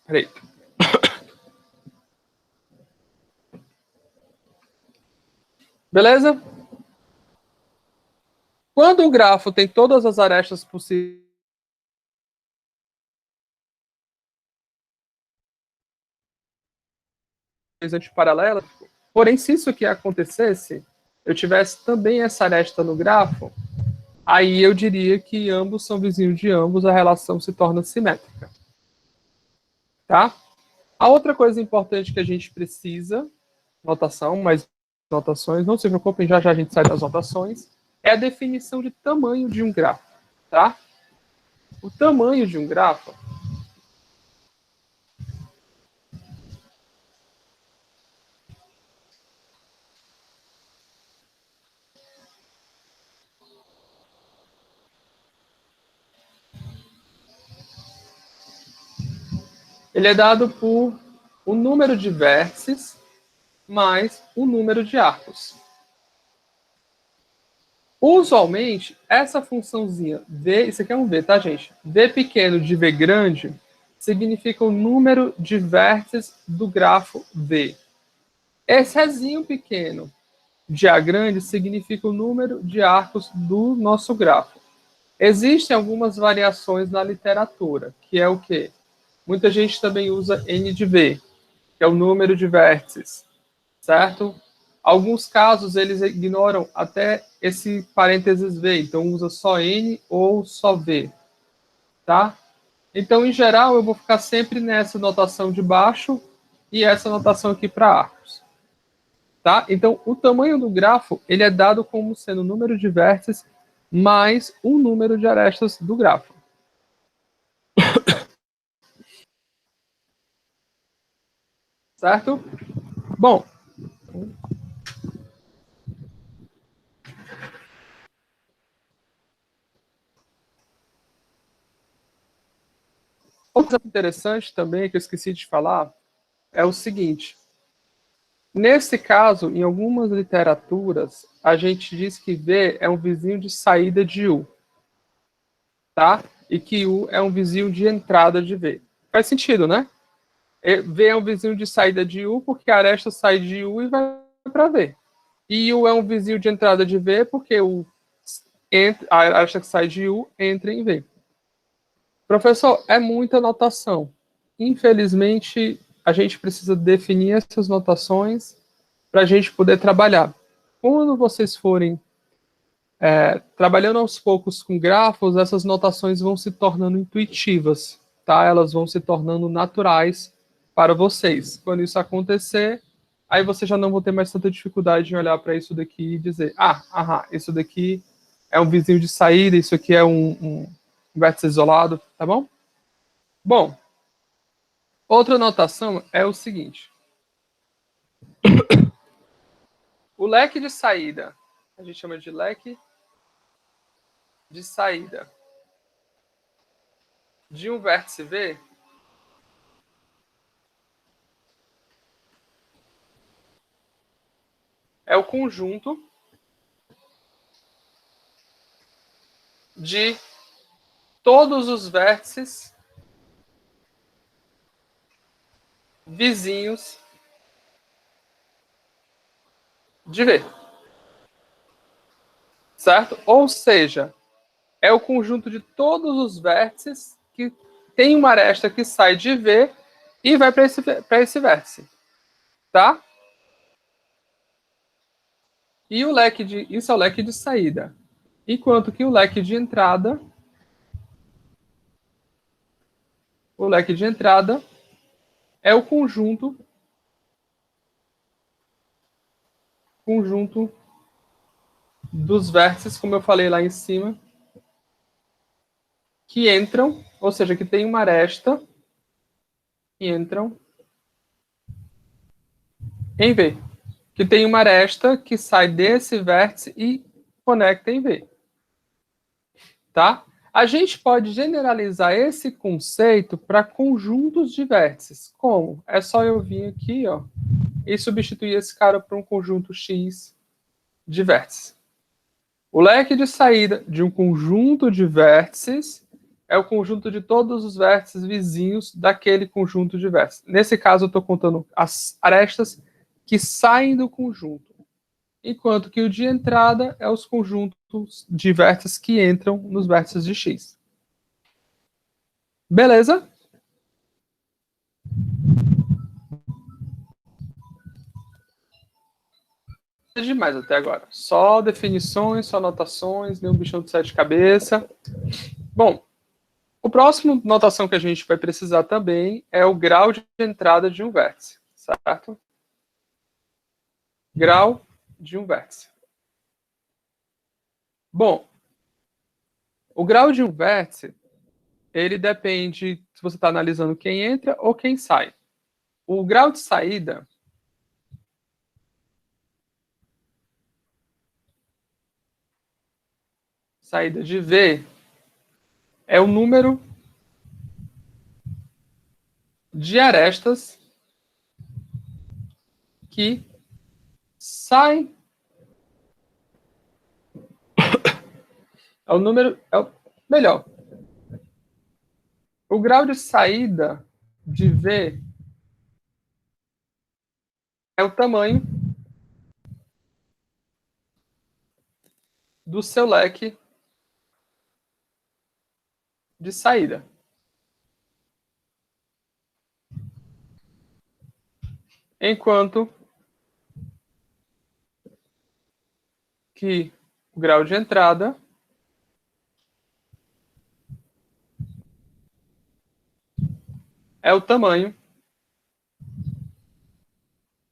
Peraí. Beleza? Quando o grafo tem todas as arestas possíveis antiparalelas, porém, se isso aqui acontecesse, eu tivesse também essa aresta no grafo, aí eu diria que ambos são vizinhos de ambos, a relação se torna simétrica. Tá? A outra coisa importante que a gente precisa, notação, mas notações, não se preocupem, já já a gente sai das notações, é a definição de tamanho de um grafo. Tá? O tamanho de um grafo ele é dado por o número de vértices mais o número de arcos. Usualmente, essa funçãozinha V, isso aqui é um V, tá, gente? V pequeno de V grande significa o número de vértices do grafo V. Esse Rzinho pequeno de A grande significa o número de arcos do nosso grafo. Existem algumas variações na literatura, que é o quê? Muita gente também usa N de V, que é o número de vértices, certo? Alguns casos eles ignoram até esse parênteses V, então usa só N ou só V, tá? Então, em geral, eu vou ficar sempre nessa notação de baixo e essa notação aqui para arcos, tá? Então, o tamanho do grafo ele é dado como sendo o número de vértices mais o número de arestas do grafo. Certo? Bom, outra coisa interessante também que eu esqueci de falar é o seguinte. Nesse caso, em algumas literaturas, a gente diz que V é um vizinho de saída de U, tá? E que U é um vizinho de entrada de V. Faz sentido, né? V é um vizinho de saída de U porque a aresta sai de U e vai para V. E U é um vizinho de entrada de V porque a aresta que sai de U entra em V. Professor, é muita notação. Infelizmente, a gente precisa definir essas notações para a gente poder trabalhar. Quando vocês forem trabalhando aos poucos com grafos, essas notações vão se tornando intuitivas, tá? Elas vão se tornando naturais para vocês. Quando isso acontecer, aí vocês já não vão ter mais tanta dificuldade em olhar para isso daqui e dizer, isso daqui é um vizinho de saída, isso aqui é um vértice isolado, tá bom? Bom, outra notação é o seguinte. O leque de saída, a gente chama de leque de saída de um vértice V é o conjunto de todos os vértices vizinhos de V. Certo? Ou seja, é o conjunto de todos os vértices que tem uma aresta que sai de V e vai para esse vértice. Tá? E isso é o leque de saída. Enquanto que o leque de entrada é o conjunto dos vértices, como eu falei lá em cima, que entram, ou seja, que tem uma aresta que entram em V. Que tem uma aresta que sai desse vértice e conecta em V. Tá? A gente pode generalizar esse conceito para conjuntos de vértices. Como? É só eu vir aqui, ó, e substituir esse cara por um conjunto X de vértices. O leque de saída de um conjunto de vértices é o conjunto de todos os vértices vizinhos daquele conjunto de vértices. Nesse caso, eu estou contando as arestas que saem do conjunto, enquanto que o de entrada é os conjuntos de vértices que entram nos vértices de X. Beleza? Demais até agora. Só definições, só notações, nenhum bichão de sete cabeças. Bom, o próximo notação que a gente vai precisar também é o grau de entrada de um vértice, certo? Grau de um vértice. Bom, o grau de um vértice, ele depende se você está analisando quem entra ou quem sai. O grau de saída de V é o número de arestas que saem. É o número. Melhor. O grau de saída de V é o tamanho do seu leque de saída. Enquanto que o grau de entrada é o tamanho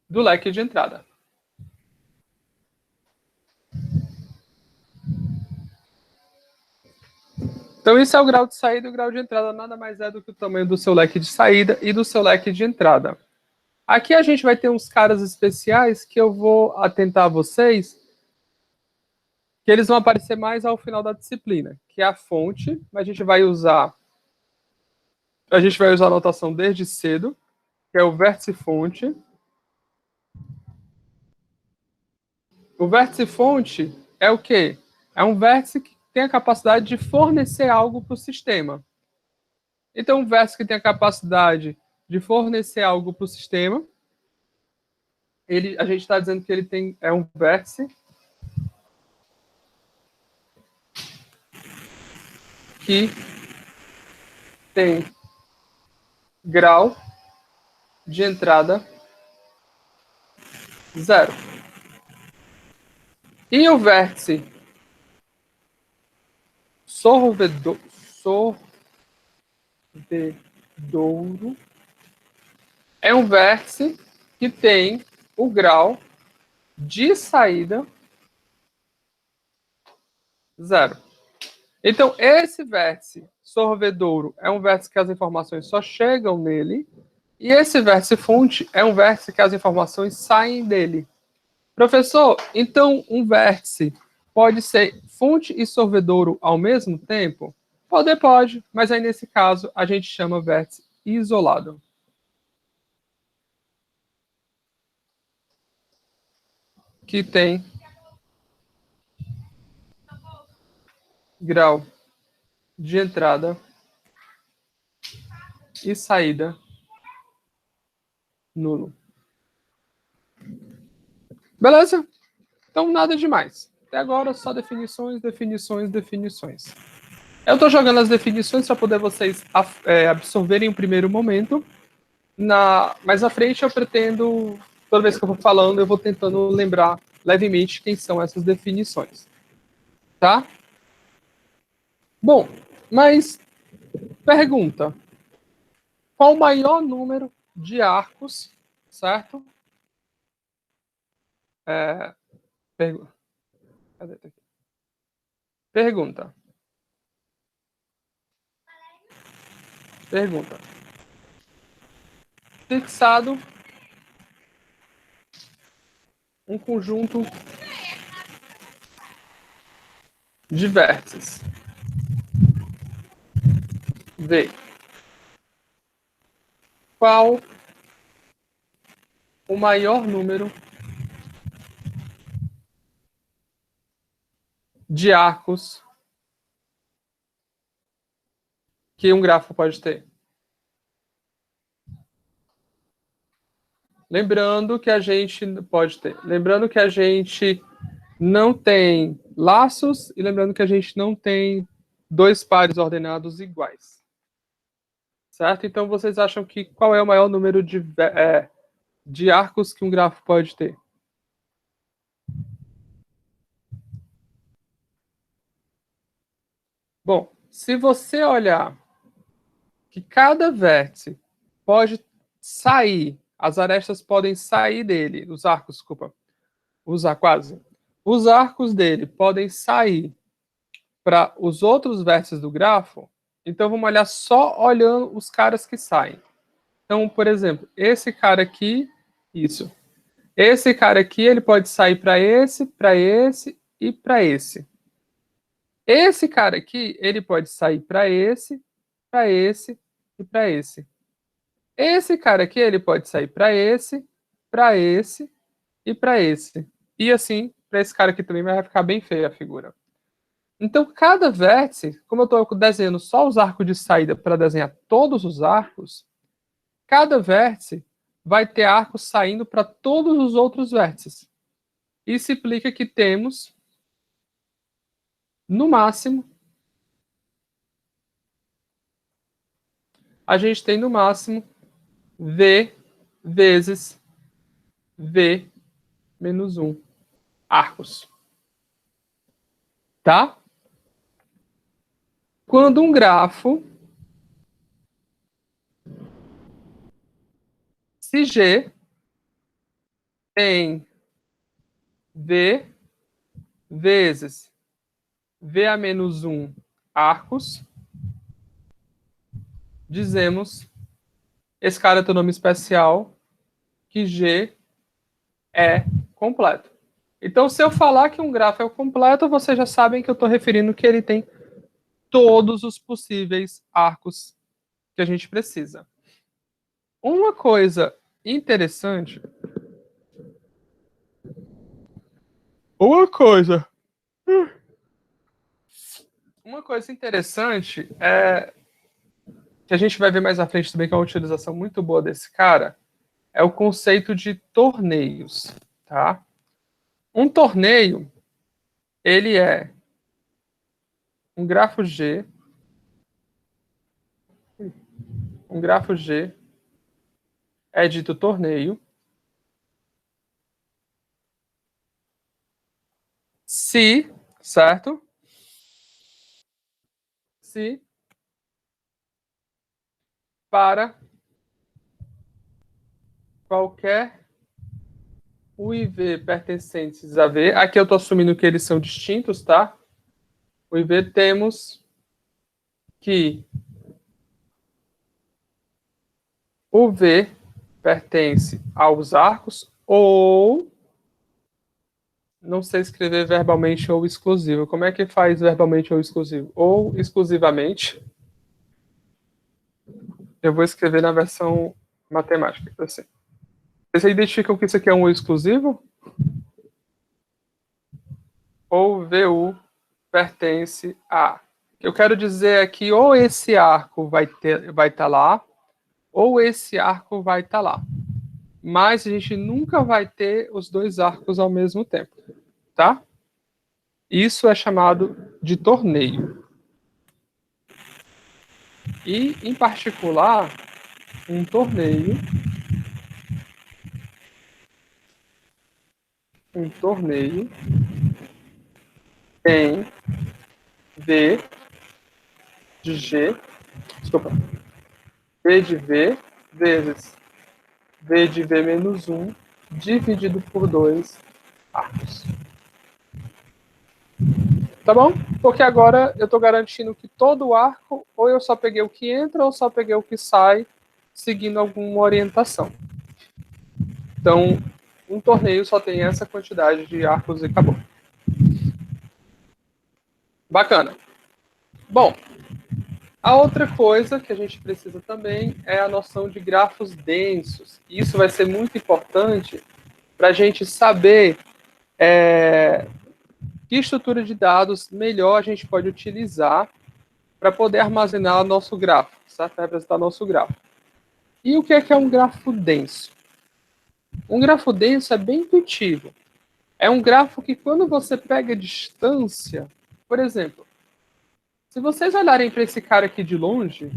do leque de entrada. Então, isso é o grau de saída, e o grau de entrada nada mais é do que o tamanho do seu leque de saída e do seu leque de entrada. Aqui a gente vai ter uns caras especiais que eu vou atentar a vocês, que eles vão aparecer mais ao final da disciplina, que é a fonte. A gente vai usar a notação desde cedo, que é o vértice fonte. O vértice fonte é o quê? É um vértice que tem a capacidade de fornecer algo para o sistema. Então, um vértice que tem a capacidade de fornecer algo para o sistema, a gente está dizendo que ele é um vértice que tem grau de entrada 0. E o vértice sorvedouro é um vértice que tem o grau de saída 0. Então, esse vértice sorvedouro é um vértice que as informações só chegam nele, e esse vértice fonte é um vértice que as informações saem dele. Professor, então um vértice pode ser fonte e sorvedouro ao mesmo tempo? Pode, mas aí nesse caso a gente chama vértice isolado. Que tem grau de entrada e saída nulo. Beleza? Então nada demais. Até agora só definições. Eu estou jogando as definições para poder vocês absorverem o primeiro momento. Mais à frente eu pretendo, toda vez que eu vou falando, eu vou tentando lembrar levemente quem são essas definições. Tá? Bom, mas pergunta. Qual o maior número de arcos, certo? Pergunta. Pergunta. Fixado um conjunto de vértices. V. Qual o maior número de arcos que um grafo pode ter? Lembrando que a gente pode ter. Lembrando que a gente não tem laços e lembrando que a gente não tem dois pares ordenados iguais. Certo? Então, vocês acham que qual é o maior número de arcos que um grafo pode ter? Bom, se você olhar que cada vértice pode sair, as arestas podem sair dele, os arcos, desculpa, os arcos dele podem sair para os outros vértices do grafo, então vamos olhar só olhando os caras que saem. Então, por exemplo, esse cara aqui, isso. Esse cara aqui, ele pode sair para esse e para esse. Esse cara aqui, ele pode sair para esse e para esse. Esse cara aqui, ele pode sair para esse e para esse. E assim, para esse cara aqui também vai ficar bem feia a figura. Então, cada vértice, como eu estou desenhando só os arcos de saída para desenhar todos os arcos, cada vértice vai ter arcos saindo para todos os outros vértices. Isso implica que temos, no máximo, a gente tem no máximo V vezes V menos 1 arcos. Tá? Quando um grafo, se G tem V vezes V a menos 1 arcos, dizemos, esse cara tem o nome especial, que G é completo. Então, se eu falar que um grafo é completo, vocês já sabem que eu estou referindo que ele tem todos os possíveis arcos que a gente precisa. Uma coisa interessante. Uma coisa interessante é que a gente vai ver mais à frente também, que é uma utilização muito boa desse cara, é o conceito de torneios, tá? Um torneio, ele é um grafo G é dito torneio se, certo? Se para qualquer U e V pertencentes a V, aqui eu estou assumindo que eles são distintos, tá? U e V temos que o V pertence aos arcos ou, não sei escrever verbalmente ou exclusivo. Como é que faz verbalmente ou exclusivo? Ou exclusivamente. Eu vou escrever na versão matemática. Assim. Vocês identificam que isso aqui é um exclusivo? Ou VU pertence a. Eu quero dizer aqui, ou esse arco vai estar lá, ou esse arco vai estar lá. Mas a gente nunca vai ter os dois arcos ao mesmo tempo, tá? Isso é chamado de torneio. E, em particular, um torneio tem V de G, V de V vezes V de V menos 1 dividido por 2 arcos. Tá bom? Porque agora eu estou garantindo que todo arco ou eu só peguei o que entra, ou só peguei o que sai, seguindo alguma orientação. Então, um torneio só tem essa quantidade de arcos e acabou. Bacana. Bom, a outra coisa que a gente precisa também é a noção de grafos densos. Isso vai ser muito importante para a gente saber que estrutura de dados melhor a gente pode utilizar para poder armazenar nosso grafo, certo? Para representar nosso grafo. E o que é um grafo denso? Um grafo denso é bem intuitivo. É um grafo que quando você pega distância, por exemplo, se vocês olharem para esse cara aqui de longe,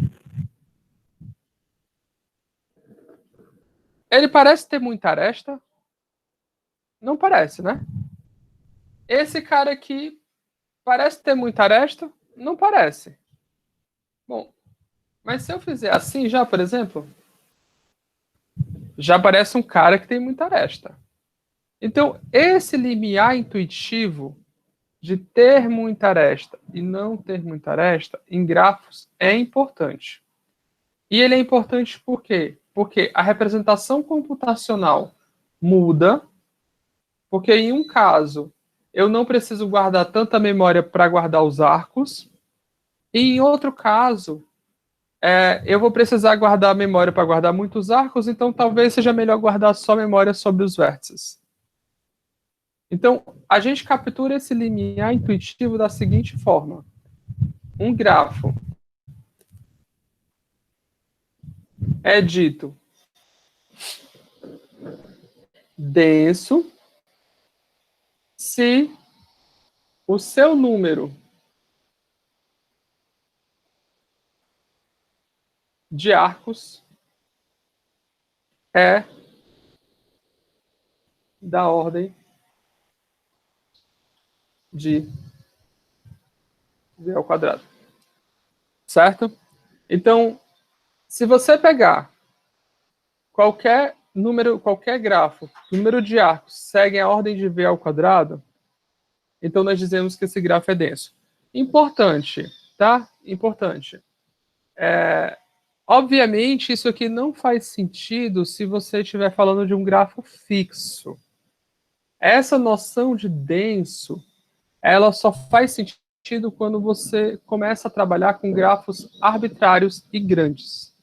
ele parece ter muita aresta? Não parece, né? Esse cara aqui parece ter muita aresta? Não parece. Bom, mas se eu fizer assim já, por exemplo, já parece um cara que tem muita aresta. Então, esse limiar intuitivo de ter muita aresta e não ter muita aresta em grafos é importante. E ele é importante por quê? Porque a representação computacional muda, porque em um caso eu não preciso guardar tanta memória para guardar os arcos, e em outro caso eu vou precisar guardar memória para guardar muitos arcos, então talvez seja melhor guardar só memória sobre os vértices. Então, a gente captura esse limiar intuitivo da seguinte forma. Um grafo é dito denso se o seu número de arcos é da ordem de v ao quadrado. Certo? Então, se você pegar qualquer número, qualquer grafo, número de arcos segue a ordem de v ao quadrado, então nós dizemos que esse grafo é denso. Importante, tá? Importante. Obviamente, isso aqui não faz sentido se você estiver falando de um grafo fixo. Essa noção de denso, ela só faz sentido quando você começa a trabalhar com grafos arbitrários e grandes.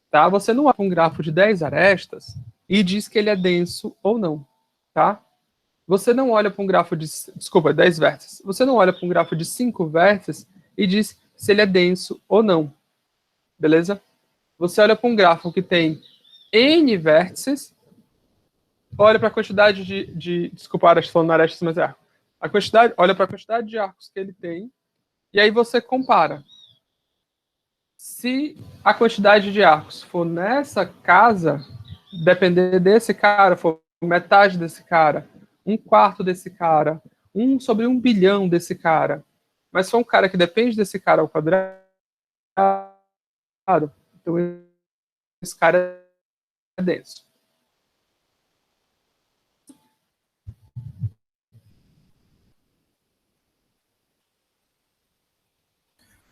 Tá? Você não olha para um grafo de 10 arestas e diz que ele é denso ou não. Tá? Você não olha para um grafo de... Desculpa, 10 vértices. Você não olha para um grafo de 5 vértices e diz se ele é denso ou não. Beleza? Você olha para um grafo que tem N vértices, olha para a quantidade de desculpa, arestas, falando arestas, mas é a quantidade, olha para a quantidade de arcos que ele tem, e aí você compara. Se a quantidade de arcos for nessa casa, depender desse cara, for metade desse cara, 1/4 desse cara, 1 sobre 1 bilhão desse cara, mas for um cara que depende desse cara ao quadrado, então esse cara é denso.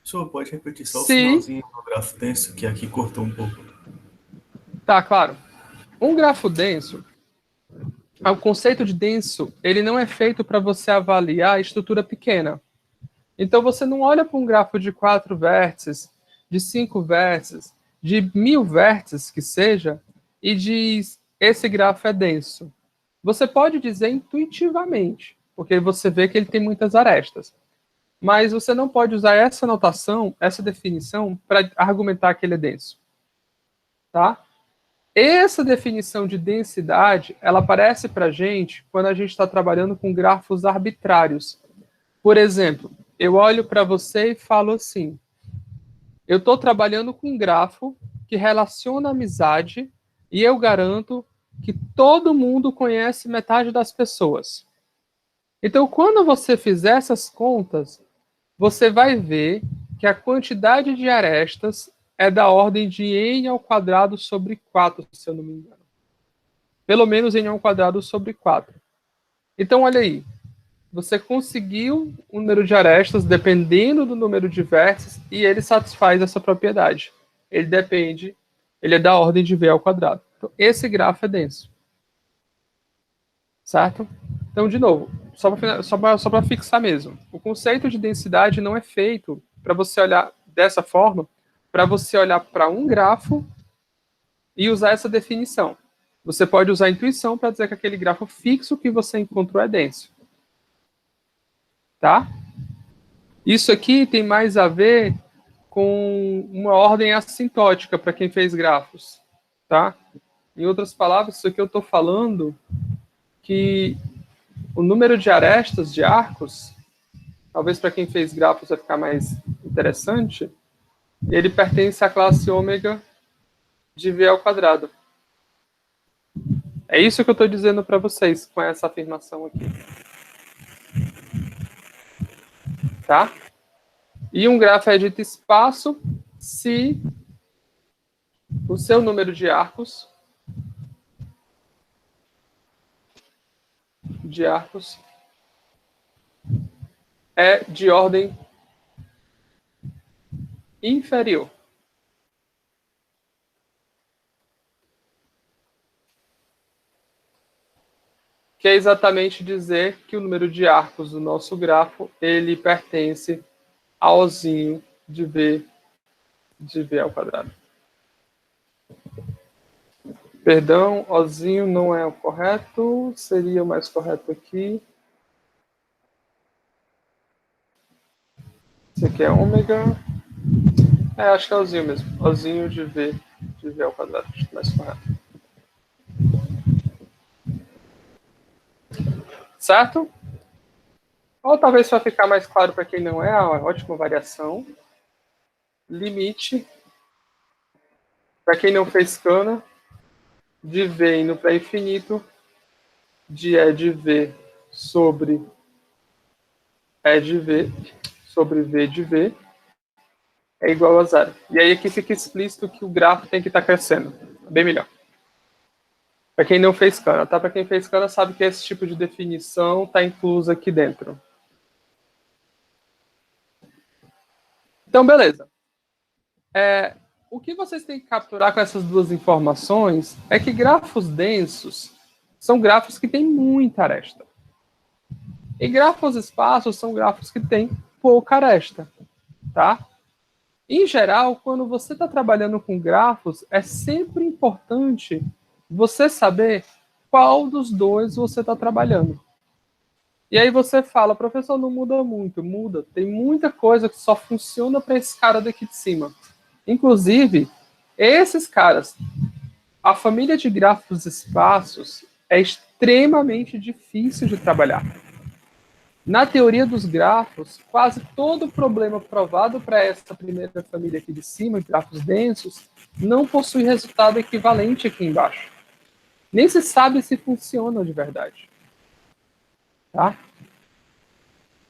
Senhor, pode repetir só o finalzinho do grafo denso, que aqui cortou um pouco. Tá, claro. Um grafo denso, o conceito de denso, ele não é feito para você avaliar a estrutura pequena. Então você não olha para um grafo de 4 vértices, de 5 vértices, de 1000 vértices que seja, e diz, esse grafo é denso. Você pode dizer intuitivamente, porque você vê que ele tem muitas arestas. Mas você não pode usar essa notação, essa definição, para argumentar que ele é denso. Tá? Essa definição de densidade, ela aparece para a gente quando a gente está trabalhando com grafos arbitrários. Por exemplo, eu olho para você e falo assim, eu estou trabalhando com um grafo que relaciona amizade e eu garanto que todo mundo conhece metade das pessoas. Então, quando você fizer essas contas, você vai ver que a quantidade de arestas é da ordem de n ao quadrado sobre 4, se eu não me engano. Pelo menos n ao quadrado sobre 4. Então, olha aí. você conseguiu o número de arestas dependendo do número de vértices e ele satisfaz essa propriedade. Ele é da ordem de V ao quadrado. Então, esse grafo é denso. Certo? Então, de novo, só para fixar mesmo. O conceito de densidade não é feito para você olhar dessa forma, para você olhar para um grafo e usar essa definição. Você pode usar a intuição para dizer que aquele grafo fixo que você encontrou é denso. Tá? Isso aqui tem mais a ver com uma ordem assintótica para quem fez grafos. Tá? Em outras palavras, isso aqui eu estou falando que o número de arestas de arcos, talvez para quem fez grafos vai ficar mais interessante, ele pertence à classe ômega de V ao quadrado. É isso que eu estou dizendo para vocês com essa afirmação aqui. Tá? E um grafo é dito espaço se o seu número de arcos é de ordem inferior. Que é exatamente dizer que o número de arcos do nosso grafo, ele pertence ao ozinho de V ao quadrado. Perdão, ozinho não é o correto, seria o mais correto aqui. Esse aqui é ômega. Acho que é ozinho mesmo. Ozinho de V ao quadrado, acho que é mais correto. Certo? Ou talvez para ficar mais claro para quem não é, a ótima variação. Limite, para quem não fez cana, de V indo para infinito, de E de V sobre E de V sobre V de V é igual a zero. E aí aqui fica explícito que o grafo tem que estar crescendo. Bem melhor. Para quem não fez cana, tá? Para quem fez cana sabe que esse tipo de definição está incluso aqui dentro. Então, beleza. O que vocês têm que capturar com essas duas informações é que grafos densos são grafos que têm muita aresta. E grafos espaços são grafos que têm pouca aresta. Tá? Em geral, quando você está trabalhando com grafos, é sempre importante você saber qual dos dois você está trabalhando. E aí você fala, professor, não muda muito. Muda. Tem muita coisa que só funciona para esse cara daqui de cima. Inclusive, esses caras, a família de grafos espaços é extremamente difícil de trabalhar. Na teoria dos grafos, quase todo problema provado para essa primeira família aqui de cima, grafos densos, não possui resultado equivalente aqui embaixo. Nem se sabe se funciona de verdade. Tá?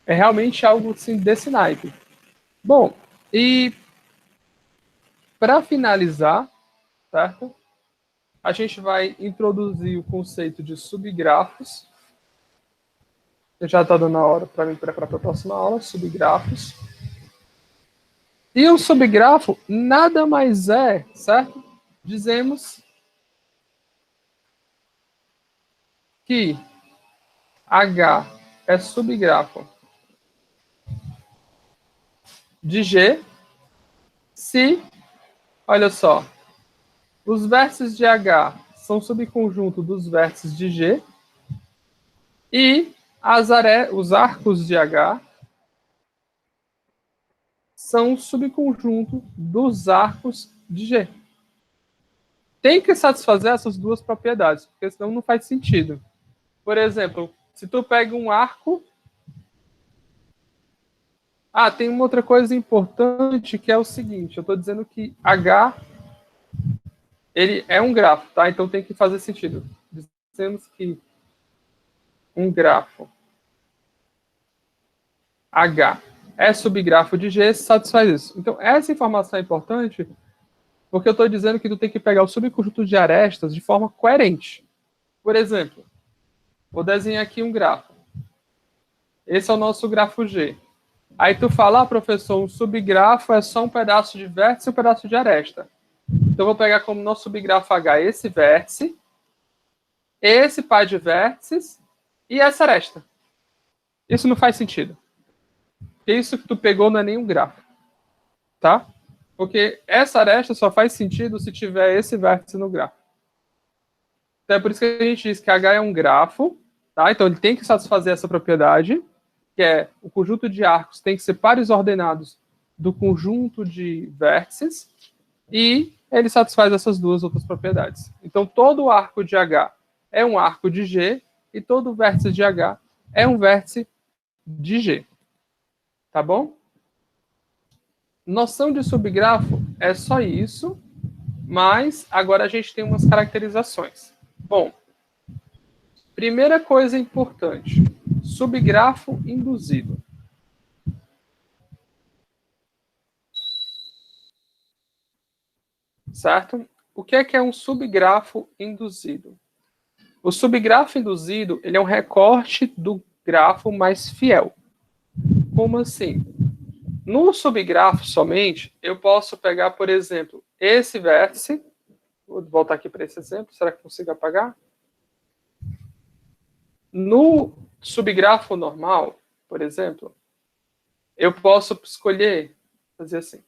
É realmente algo assim, desse naipe. Bom, e para finalizar, certo? A gente vai introduzir o conceito de subgrafos. Já está dando a hora para me preparar para a próxima aula, subgrafos. E o subgrafo nada mais é, certo? Dizemos que H é subgrafo de G se, olha só, os vértices de H são subconjunto dos vértices de G e os arcos de H são subconjunto dos arcos de G. Tem que satisfazer essas duas propriedades, porque senão não faz sentido. Por exemplo, se tu pega um arco... tem uma outra coisa importante que é o seguinte, eu estou dizendo que H ele é um grafo, tá? Então tem que fazer sentido. Dizemos que um grafo H é subgrafo de G, satisfaz isso. Então, essa informação é importante porque eu estou dizendo que tu tem que pegar o subconjunto de arestas de forma coerente. Por exemplo, vou desenhar aqui um grafo. Esse é o nosso grafo G. Aí tu fala, ah, professor, um subgrafo é só um pedaço de vértice e um pedaço de aresta. Então eu vou pegar como nosso subgrafo H esse vértice, esse par de vértices e essa aresta. Isso não faz sentido. Isso que tu pegou não é nenhum grafo. Tá? Porque essa aresta só faz sentido se tiver esse vértice no grafo. Então é por isso que a gente diz que H é um grafo, tá? Então ele tem que satisfazer essa propriedade, que é o conjunto de arcos tem que ser pares ordenados do conjunto de vértices, e ele satisfaz essas duas outras propriedades. Então todo arco de H é um arco de G, e todo vértice de H é um vértice de G. Tá bom? Noção de subgrafo é só isso, mas agora a gente tem umas caracterizações. Bom, primeira coisa importante, subgrafo induzido. Certo? O que é um subgrafo induzido? O subgrafo induzido, ele é um recorte do grafo mais fiel. Como assim? No subgrafo somente, eu posso pegar, por exemplo, esse vértice. Vou voltar aqui para esse exemplo. Será que consigo apagar? No subgrafo normal, por exemplo, eu posso escolher, fazer assim.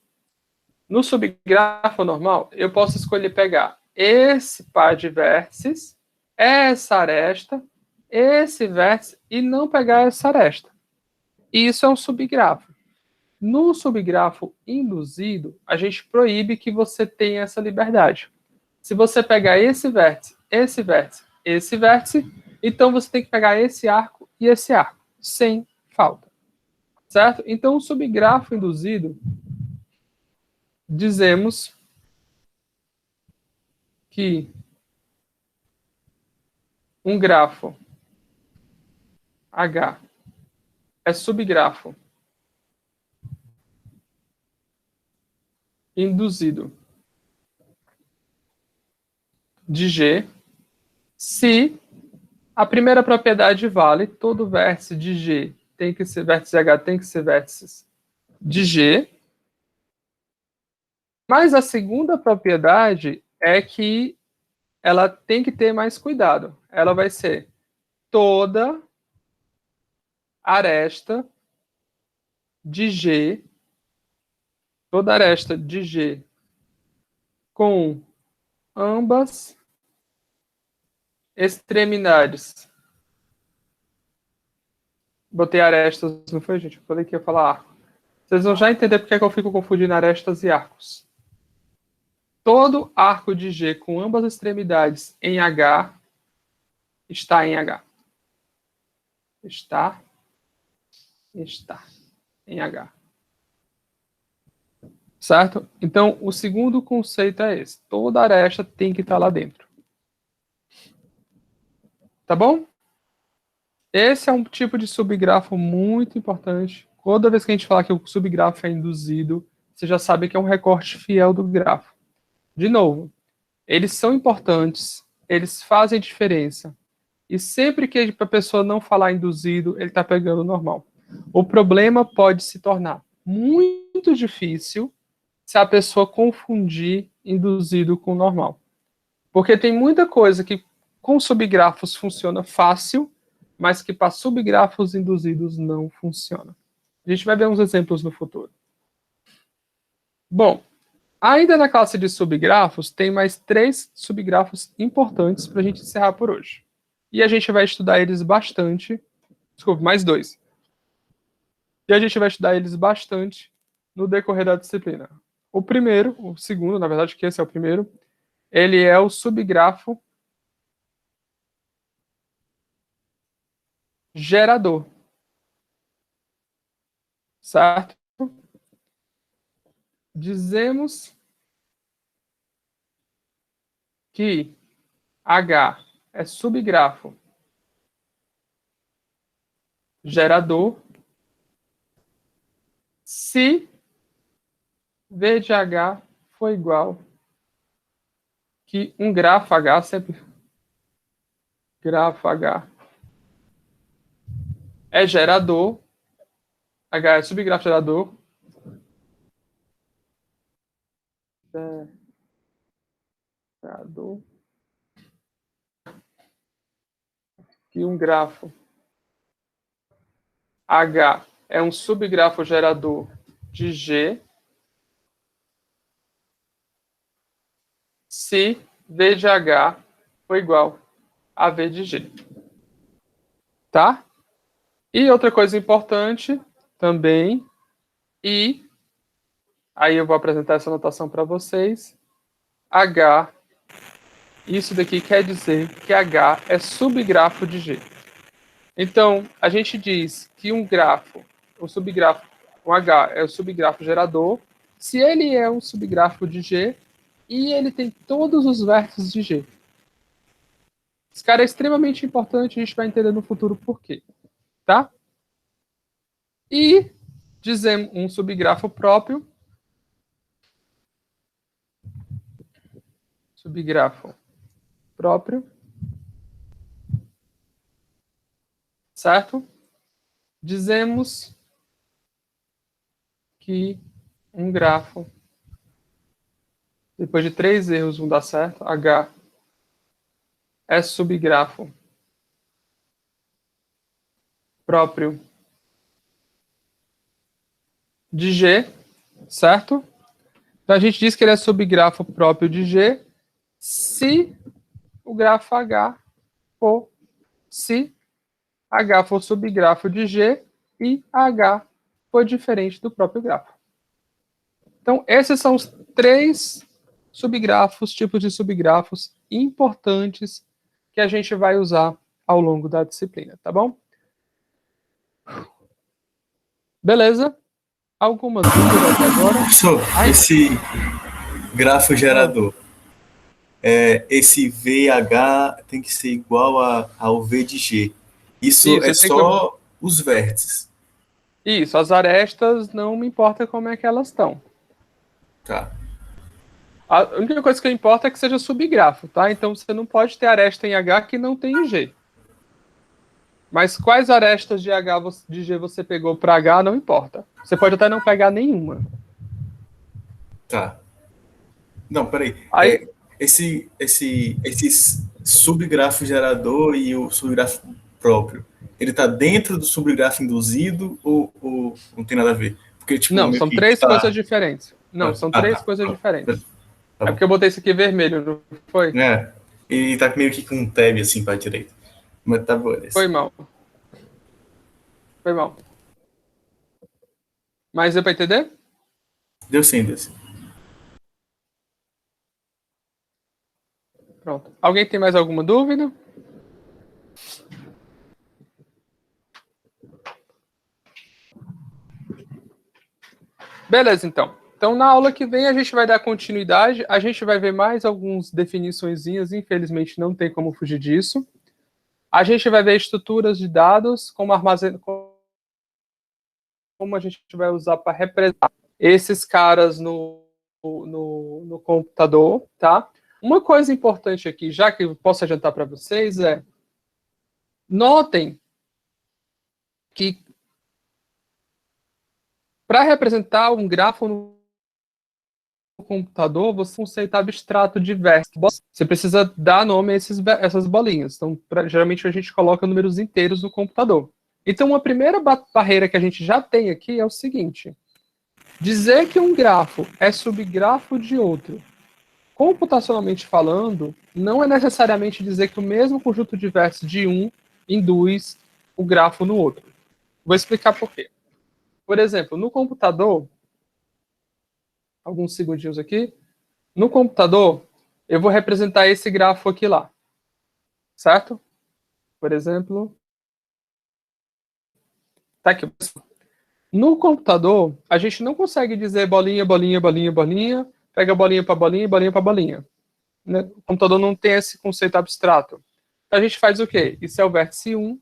No subgrafo normal, eu posso escolher pegar esse par de vértices, essa aresta, esse vértice e não pegar essa aresta. Isso é um subgrafo. No subgrafo induzido, a gente proíbe que você tenha essa liberdade. Se você pegar esse vértice, esse vértice, esse vértice, então você tem que pegar esse arco e esse arco, sem falta. Certo? Então, o subgrafo induzido, dizemos que um grafo H é subgrafo induzido de G se a primeira propriedade vale, todo vértice de G tem que ser, vértice H tem que ser vértices de G, mas a segunda propriedade é que ela tem que ter mais cuidado. Ela vai ser toda aresta de G, toda aresta de G com ambas extremidades. Botei arestas, não foi, gente? Eu falei que ia falar arco. Vocês vão já entender porque é que eu fico confundindo arestas e arcos. Todo arco de G com ambas extremidades em H está em H. Está em H. Certo? Então, o segundo conceito é esse. Toda aresta tem que estar lá dentro. Tá bom? Esse é um tipo de subgrafo muito importante. Toda vez que a gente falar que o subgrafo é induzido, você já sabe que é um recorte fiel do grafo. De novo, eles são importantes, eles fazem diferença. E sempre que a pessoa não falar induzido, ele está pegando o normal. O problema pode se tornar muito difícil se a pessoa confundir induzido com normal. Porque tem muita coisa que com subgrafos funciona fácil, mas que para subgrafos induzidos não funciona. A gente vai ver uns exemplos no futuro. Bom, ainda na classe de subgrafos, tem mais 3 subgrafos importantes para a gente encerrar por hoje. E a gente vai estudar eles bastante. Desculpa, mais 2. E a gente vai estudar eles bastante no decorrer da disciplina. O primeiro, o segundo, na verdade, que esse é o primeiro, ele é o subgrafo gerador. Certo? Dizemos que H é subgrafo gerador se V de H for igual que um grafo H sempre grafo H é gerador, H é subgrafo gerador, gerador, e um grafo H é um subgrafo gerador de G, se V de H for igual a V de G. Tá? E outra coisa importante também, e aí eu vou apresentar essa notação para vocês, H, isso daqui quer dizer que H é subgrafo de G. Então, a gente diz que um grafo, um H é o subgrafo gerador, se ele é um subgrafo de G e ele tem todos os vértices de G. Esse cara é extremamente importante, a gente vai entender no futuro por quê. Tá? E dizemos um subgrafo próprio. Subgrafo próprio. Certo? Dizemos que um grafo, depois de 3 erros, um dá certo, H é subgrafo próprio de G, certo? Então a gente diz que ele é subgrafo próprio de G se o grafo H for, se H for subgrafo de G e H for diferente do próprio grafo. Então, esses são os 3 subgrafos, tipos de subgrafos importantes que a gente vai usar ao longo da disciplina, tá bom? Beleza? Algumas dúvidas até agora? Professor, esse grafo gerador, esse VH tem que ser igual ao V de G. Isso é só os vértices. Isso, as arestas não me importa como é que elas estão. Tá. A única coisa que importa é que seja subgrafo, tá? Então você não pode ter aresta em H que não tem em G. Mas quais arestas de H de G você pegou para H não importa. Você pode até não pegar nenhuma. Tá. Não, peraí. Aí, esse subgrafo gerador e o subgrafo próprio, ele tá dentro do subgrafo induzido ou não tem nada a ver? Porque, tipo, não, são 3 coisas diferentes. Não, são 3 coisas diferentes. Tá é porque eu botei isso aqui vermelho, não foi? E tá meio que com um tab assim para a direita. Mas tá bom. Foi mal. Foi mal. Mas deu para entender? Deu sim, deu sim. Pronto. Alguém tem mais alguma dúvida? Beleza, então. Então, na aula que vem, a gente vai dar continuidade. A gente vai ver mais algumas definiçõezinhas. Infelizmente, não tem como fugir disso. A gente vai ver estruturas de dados, como a gente vai usar para representar esses caras no computador, tá? Uma coisa importante aqui, já que eu posso adiantar para vocês, notem que para representar um grafo no computador, você tem um conceito abstrato de vértices. Você precisa dar nome a essas bolinhas. Então, geralmente a gente coloca números inteiros no computador. Então, uma primeira barreira que a gente já tem aqui é o seguinte: dizer que um grafo é subgrafo de outro, computacionalmente falando, não é necessariamente dizer que o mesmo conjunto de vértices de um induz o grafo no outro. Vou explicar por quê. Por exemplo, no computador, alguns segundinhos aqui, no computador, eu vou representar esse grafo aqui lá, certo? Por exemplo, tá aqui. No computador, a gente não consegue dizer bolinha, bolinha, bolinha, bolinha, pega bolinha para bolinha e bolinha para bolinha. O computador não tem esse conceito abstrato. Então a gente faz o quê? Isso é o vértice 1,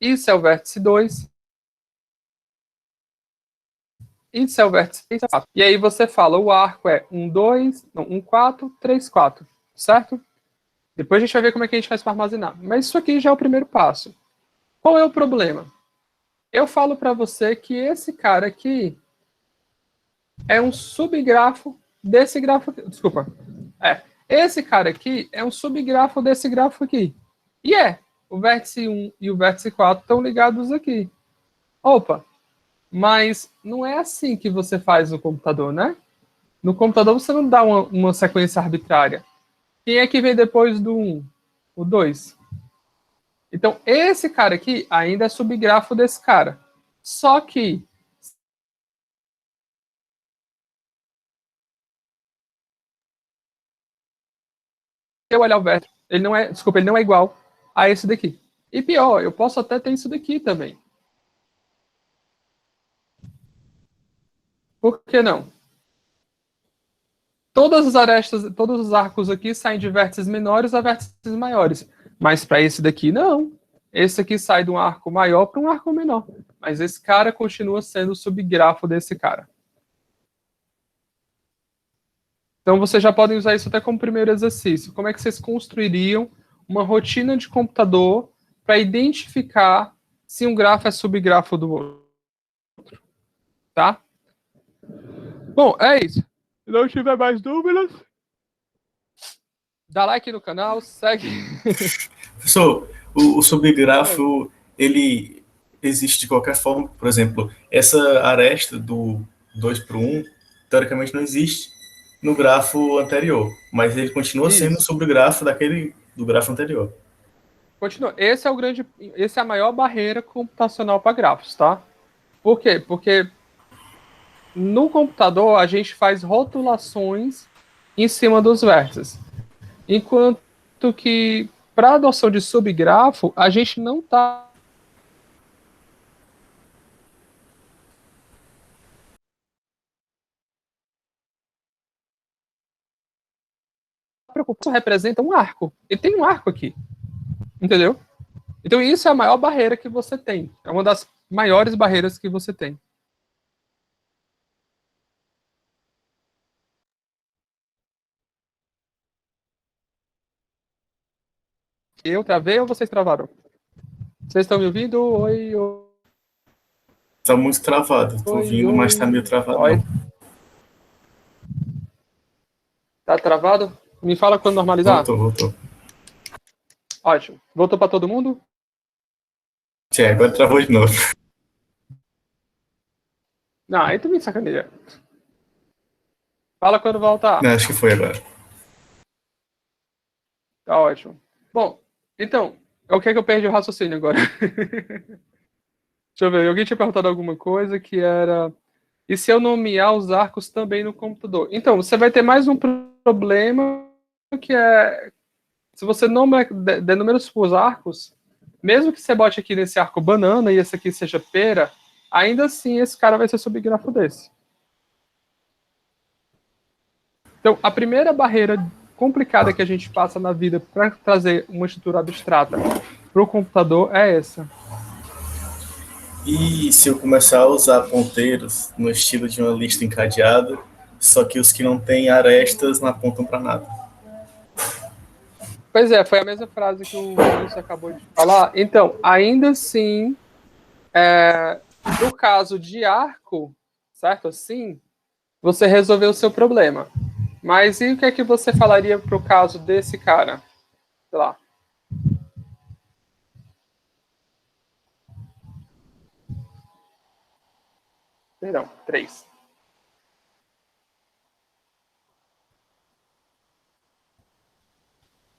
isso é o vértice 2, isso é o vértice 3, 4. E aí você fala, o arco é 1, 2, não, 1, 4, 3, 4, certo? Depois a gente vai ver como é que a gente faz para armazenar. Mas isso aqui já é o primeiro passo. Qual é o problema? Eu falo para você que esse cara aqui é um subgrafo desse grafo aqui. Desculpa. Esse cara aqui é um subgrafo desse grafo aqui. E o vértice 1 e o vértice 4 estão ligados aqui. Opa, mas não é assim que você faz no computador, né? No computador você não dá uma sequência arbitrária. Quem é que vem depois do 1? O 2. Então, esse cara aqui ainda é subgrafo desse cara. Só que se eu olhar o vértice, ele não é igual a esse daqui. E pior, eu posso até ter isso daqui também. Por que não? Todas as arestas, todos os arcos aqui saem de vértices menores a vértices maiores. Mas para esse daqui, não. Esse aqui sai de um arco maior para um arco menor. Mas esse cara continua sendo o subgrafo desse cara. Então, vocês já podem usar isso até como primeiro exercício. Como é que vocês construiriam uma rotina de computador para identificar se um grafo é subgrafo do outro? Tá? Bom, é isso. Se não tiver mais dúvidas, dá like no canal, segue. Professor, o subgrafo, ele existe de qualquer forma. Por exemplo, essa aresta do 2 para o 1, teoricamente não existe no grafo anterior, mas ele continua sendo o subgrafo do grafo anterior. Continua. Esse é a maior barreira computacional para grafos, tá? Por quê? Porque no computador a gente faz rotulações em cima dos vértices. Enquanto que para a adoção de subgrafo, a gente não está preocupado. Isso representa um arco. E tem um arco aqui. Entendeu? Então isso é a maior barreira que você tem. É uma das maiores barreiras que você tem. Eu travei ou vocês travaram? Vocês estão me ouvindo? Oi, oi. Tá muito travado. Estou ouvindo, mas tá meio travado. Não. Tá travado? Me fala quando normalizar. Voltou. Ótimo. Voltou para todo mundo? Agora travou de novo. Não, aí tu me sacaneia. Fala quando voltar. Não, acho que foi agora. Tá ótimo. Bom, então, o que é que eu perdi o raciocínio agora? Deixa eu ver, alguém tinha perguntado alguma coisa que era... E se eu nomear os arcos também no computador? Então, você vai ter mais um problema que é... Se você denomina os arcos, mesmo que você bote aqui nesse arco banana e esse aqui seja pera, ainda assim esse cara vai ser subgrafo desse. Então, a primeira barreira complicada que a gente passa na vida para trazer uma estrutura abstrata para o computador é essa. E se eu começar a usar ponteiros no estilo de uma lista encadeada, só que os que não têm arestas não apontam para nada? Pois é, foi a mesma frase que o Wilson acabou de falar. Então, ainda assim, no caso de arco, certo? Assim, você resolveu o seu problema. Mas e o que é que você falaria para o caso desse cara? Sei lá. Perdão, 3.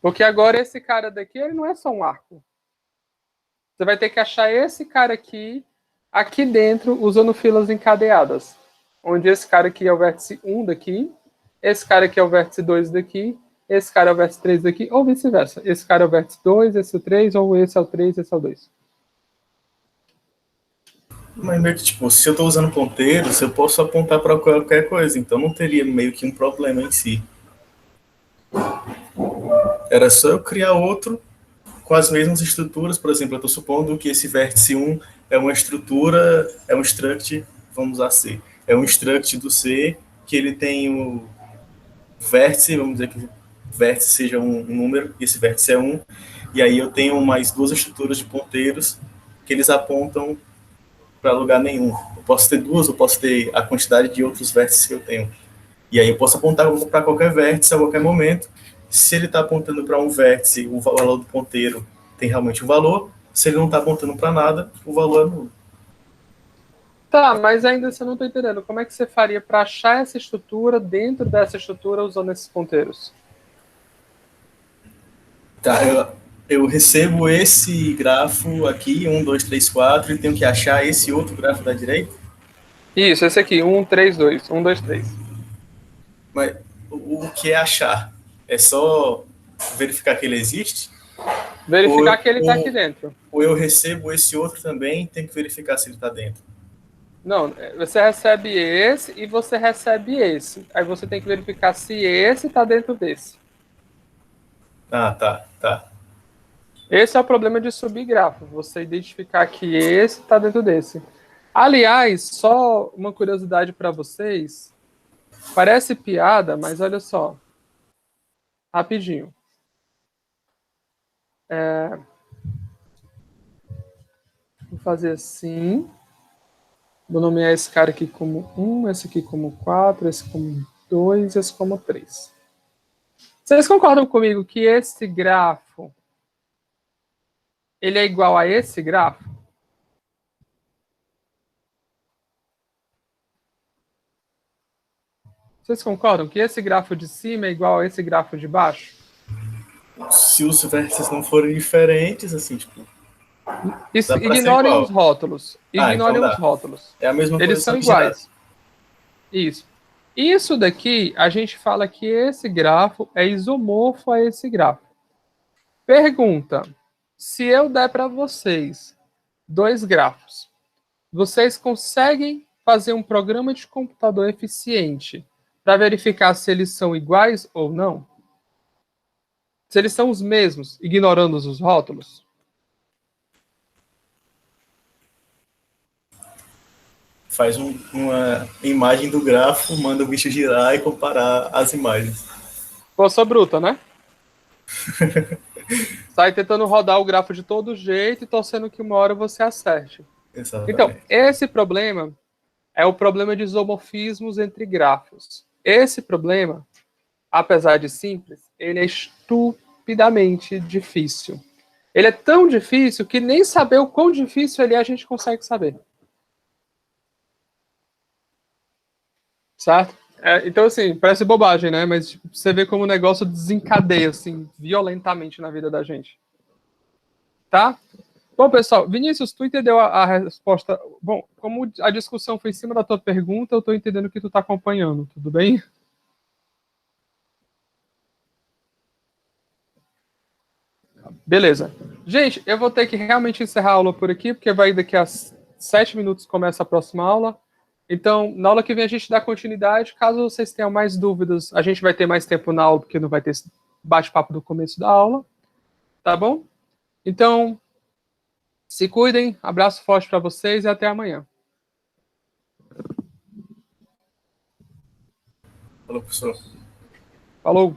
Porque agora esse cara daqui, ele não é só um arco. Você vai ter que achar esse cara aqui dentro, usando filas encadeadas. Onde esse cara aqui é o vértice 1 daqui, esse cara aqui é o vértice 2 daqui, esse cara é o vértice 3 daqui, ou vice-versa. Esse cara é o vértice 2, esse é o 3, ou esse é o 3, esse é o 2. Mas meio que, tipo, se eu estou usando ponteiros, eu posso apontar para qualquer coisa, então não teria meio que um problema em si. Era só eu criar outro com as mesmas estruturas. Por exemplo, eu estou supondo que esse vértice 1 é uma estrutura, é um struct, vamos usar C. É um struct do C, que ele tem o vértice, vamos dizer que o vértice seja um número, e esse vértice é 1, e aí eu tenho mais duas estruturas de ponteiros que eles apontam para lugar nenhum. Eu posso ter duas, eu posso ter a quantidade de outros vértices que eu tenho. E aí eu posso apontar para qualquer vértice a qualquer momento. Se ele está apontando para um vértice, o valor do ponteiro tem realmente um valor. Se ele não está apontando para nada, o valor é nulo. Tá, mas ainda você não está entendendo. Como é que você faria para achar essa estrutura dentro dessa estrutura usando esses ponteiros? Tá, eu recebo esse grafo aqui, 1, 2, 3, 4, e tenho que achar esse outro grafo da direita? Isso, esse aqui, 1, 3, 2. 1, 2, 3. Mas o que é achar? É só verificar que ele existe? Verificar que ele está aqui dentro. Ou eu recebo esse outro também, tem que verificar se ele está dentro? Não, você recebe esse e você recebe esse. Aí você tem que verificar se esse está dentro desse. Ah, tá. Esse é o problema de subir grafo. Você identificar que esse está dentro desse. Aliás, só uma curiosidade para vocês. Parece piada, mas olha só. Rapidinho. Vou fazer assim. Vou nomear esse cara aqui como 1, esse aqui como 4, esse como 2, esse como 3. Vocês concordam comigo que esse grafo ele é igual a esse grafo? Vocês concordam que esse grafo de cima é igual a esse grafo de baixo? Se os vértices não forem diferentes, assim, tipo... Isso, ignorem os rótulos. Ignorem os rótulos. É a mesma coisa. Eles são iguais. Isso. Isso daqui, a gente fala que esse grafo é isomorfo a esse grafo. Pergunta. Se eu der para vocês dois grafos, vocês conseguem fazer um programa de computador eficiente para verificar se eles são iguais ou não? Se eles são os mesmos, ignorando os rótulos? Faz uma imagem do grafo, manda o bicho girar e comparar as imagens. Força bruta, né? Sai tentando rodar o grafo de todo jeito e torcendo que uma hora você acerte. Exatamente. Então, esse problema é o problema de isomorfismos entre grafos. Esse problema, apesar de simples, ele é estupidamente difícil. Ele é tão difícil que nem saber o quão difícil ele é a gente consegue saber. Certo? Então, assim, parece bobagem, né? Mas tipo, você vê como o negócio desencadeia, assim, violentamente na vida da gente. Tá? Bom, pessoal, Vinícius, tu entendeu a resposta? Bom, como a discussão foi em cima da tua pergunta, eu tô entendendo que tu tá acompanhando, tudo bem? Beleza. Gente, eu vou ter que realmente encerrar a aula por aqui, porque vai daqui a 7 minutos começa a próxima aula. Então, na aula que vem a gente dá continuidade. Caso vocês tenham mais dúvidas, a gente vai ter mais tempo na aula, porque não vai ter esse bate-papo do começo da aula. Tá bom? Então, se cuidem. Abraço forte para vocês e até amanhã. Falou, professor. Falou.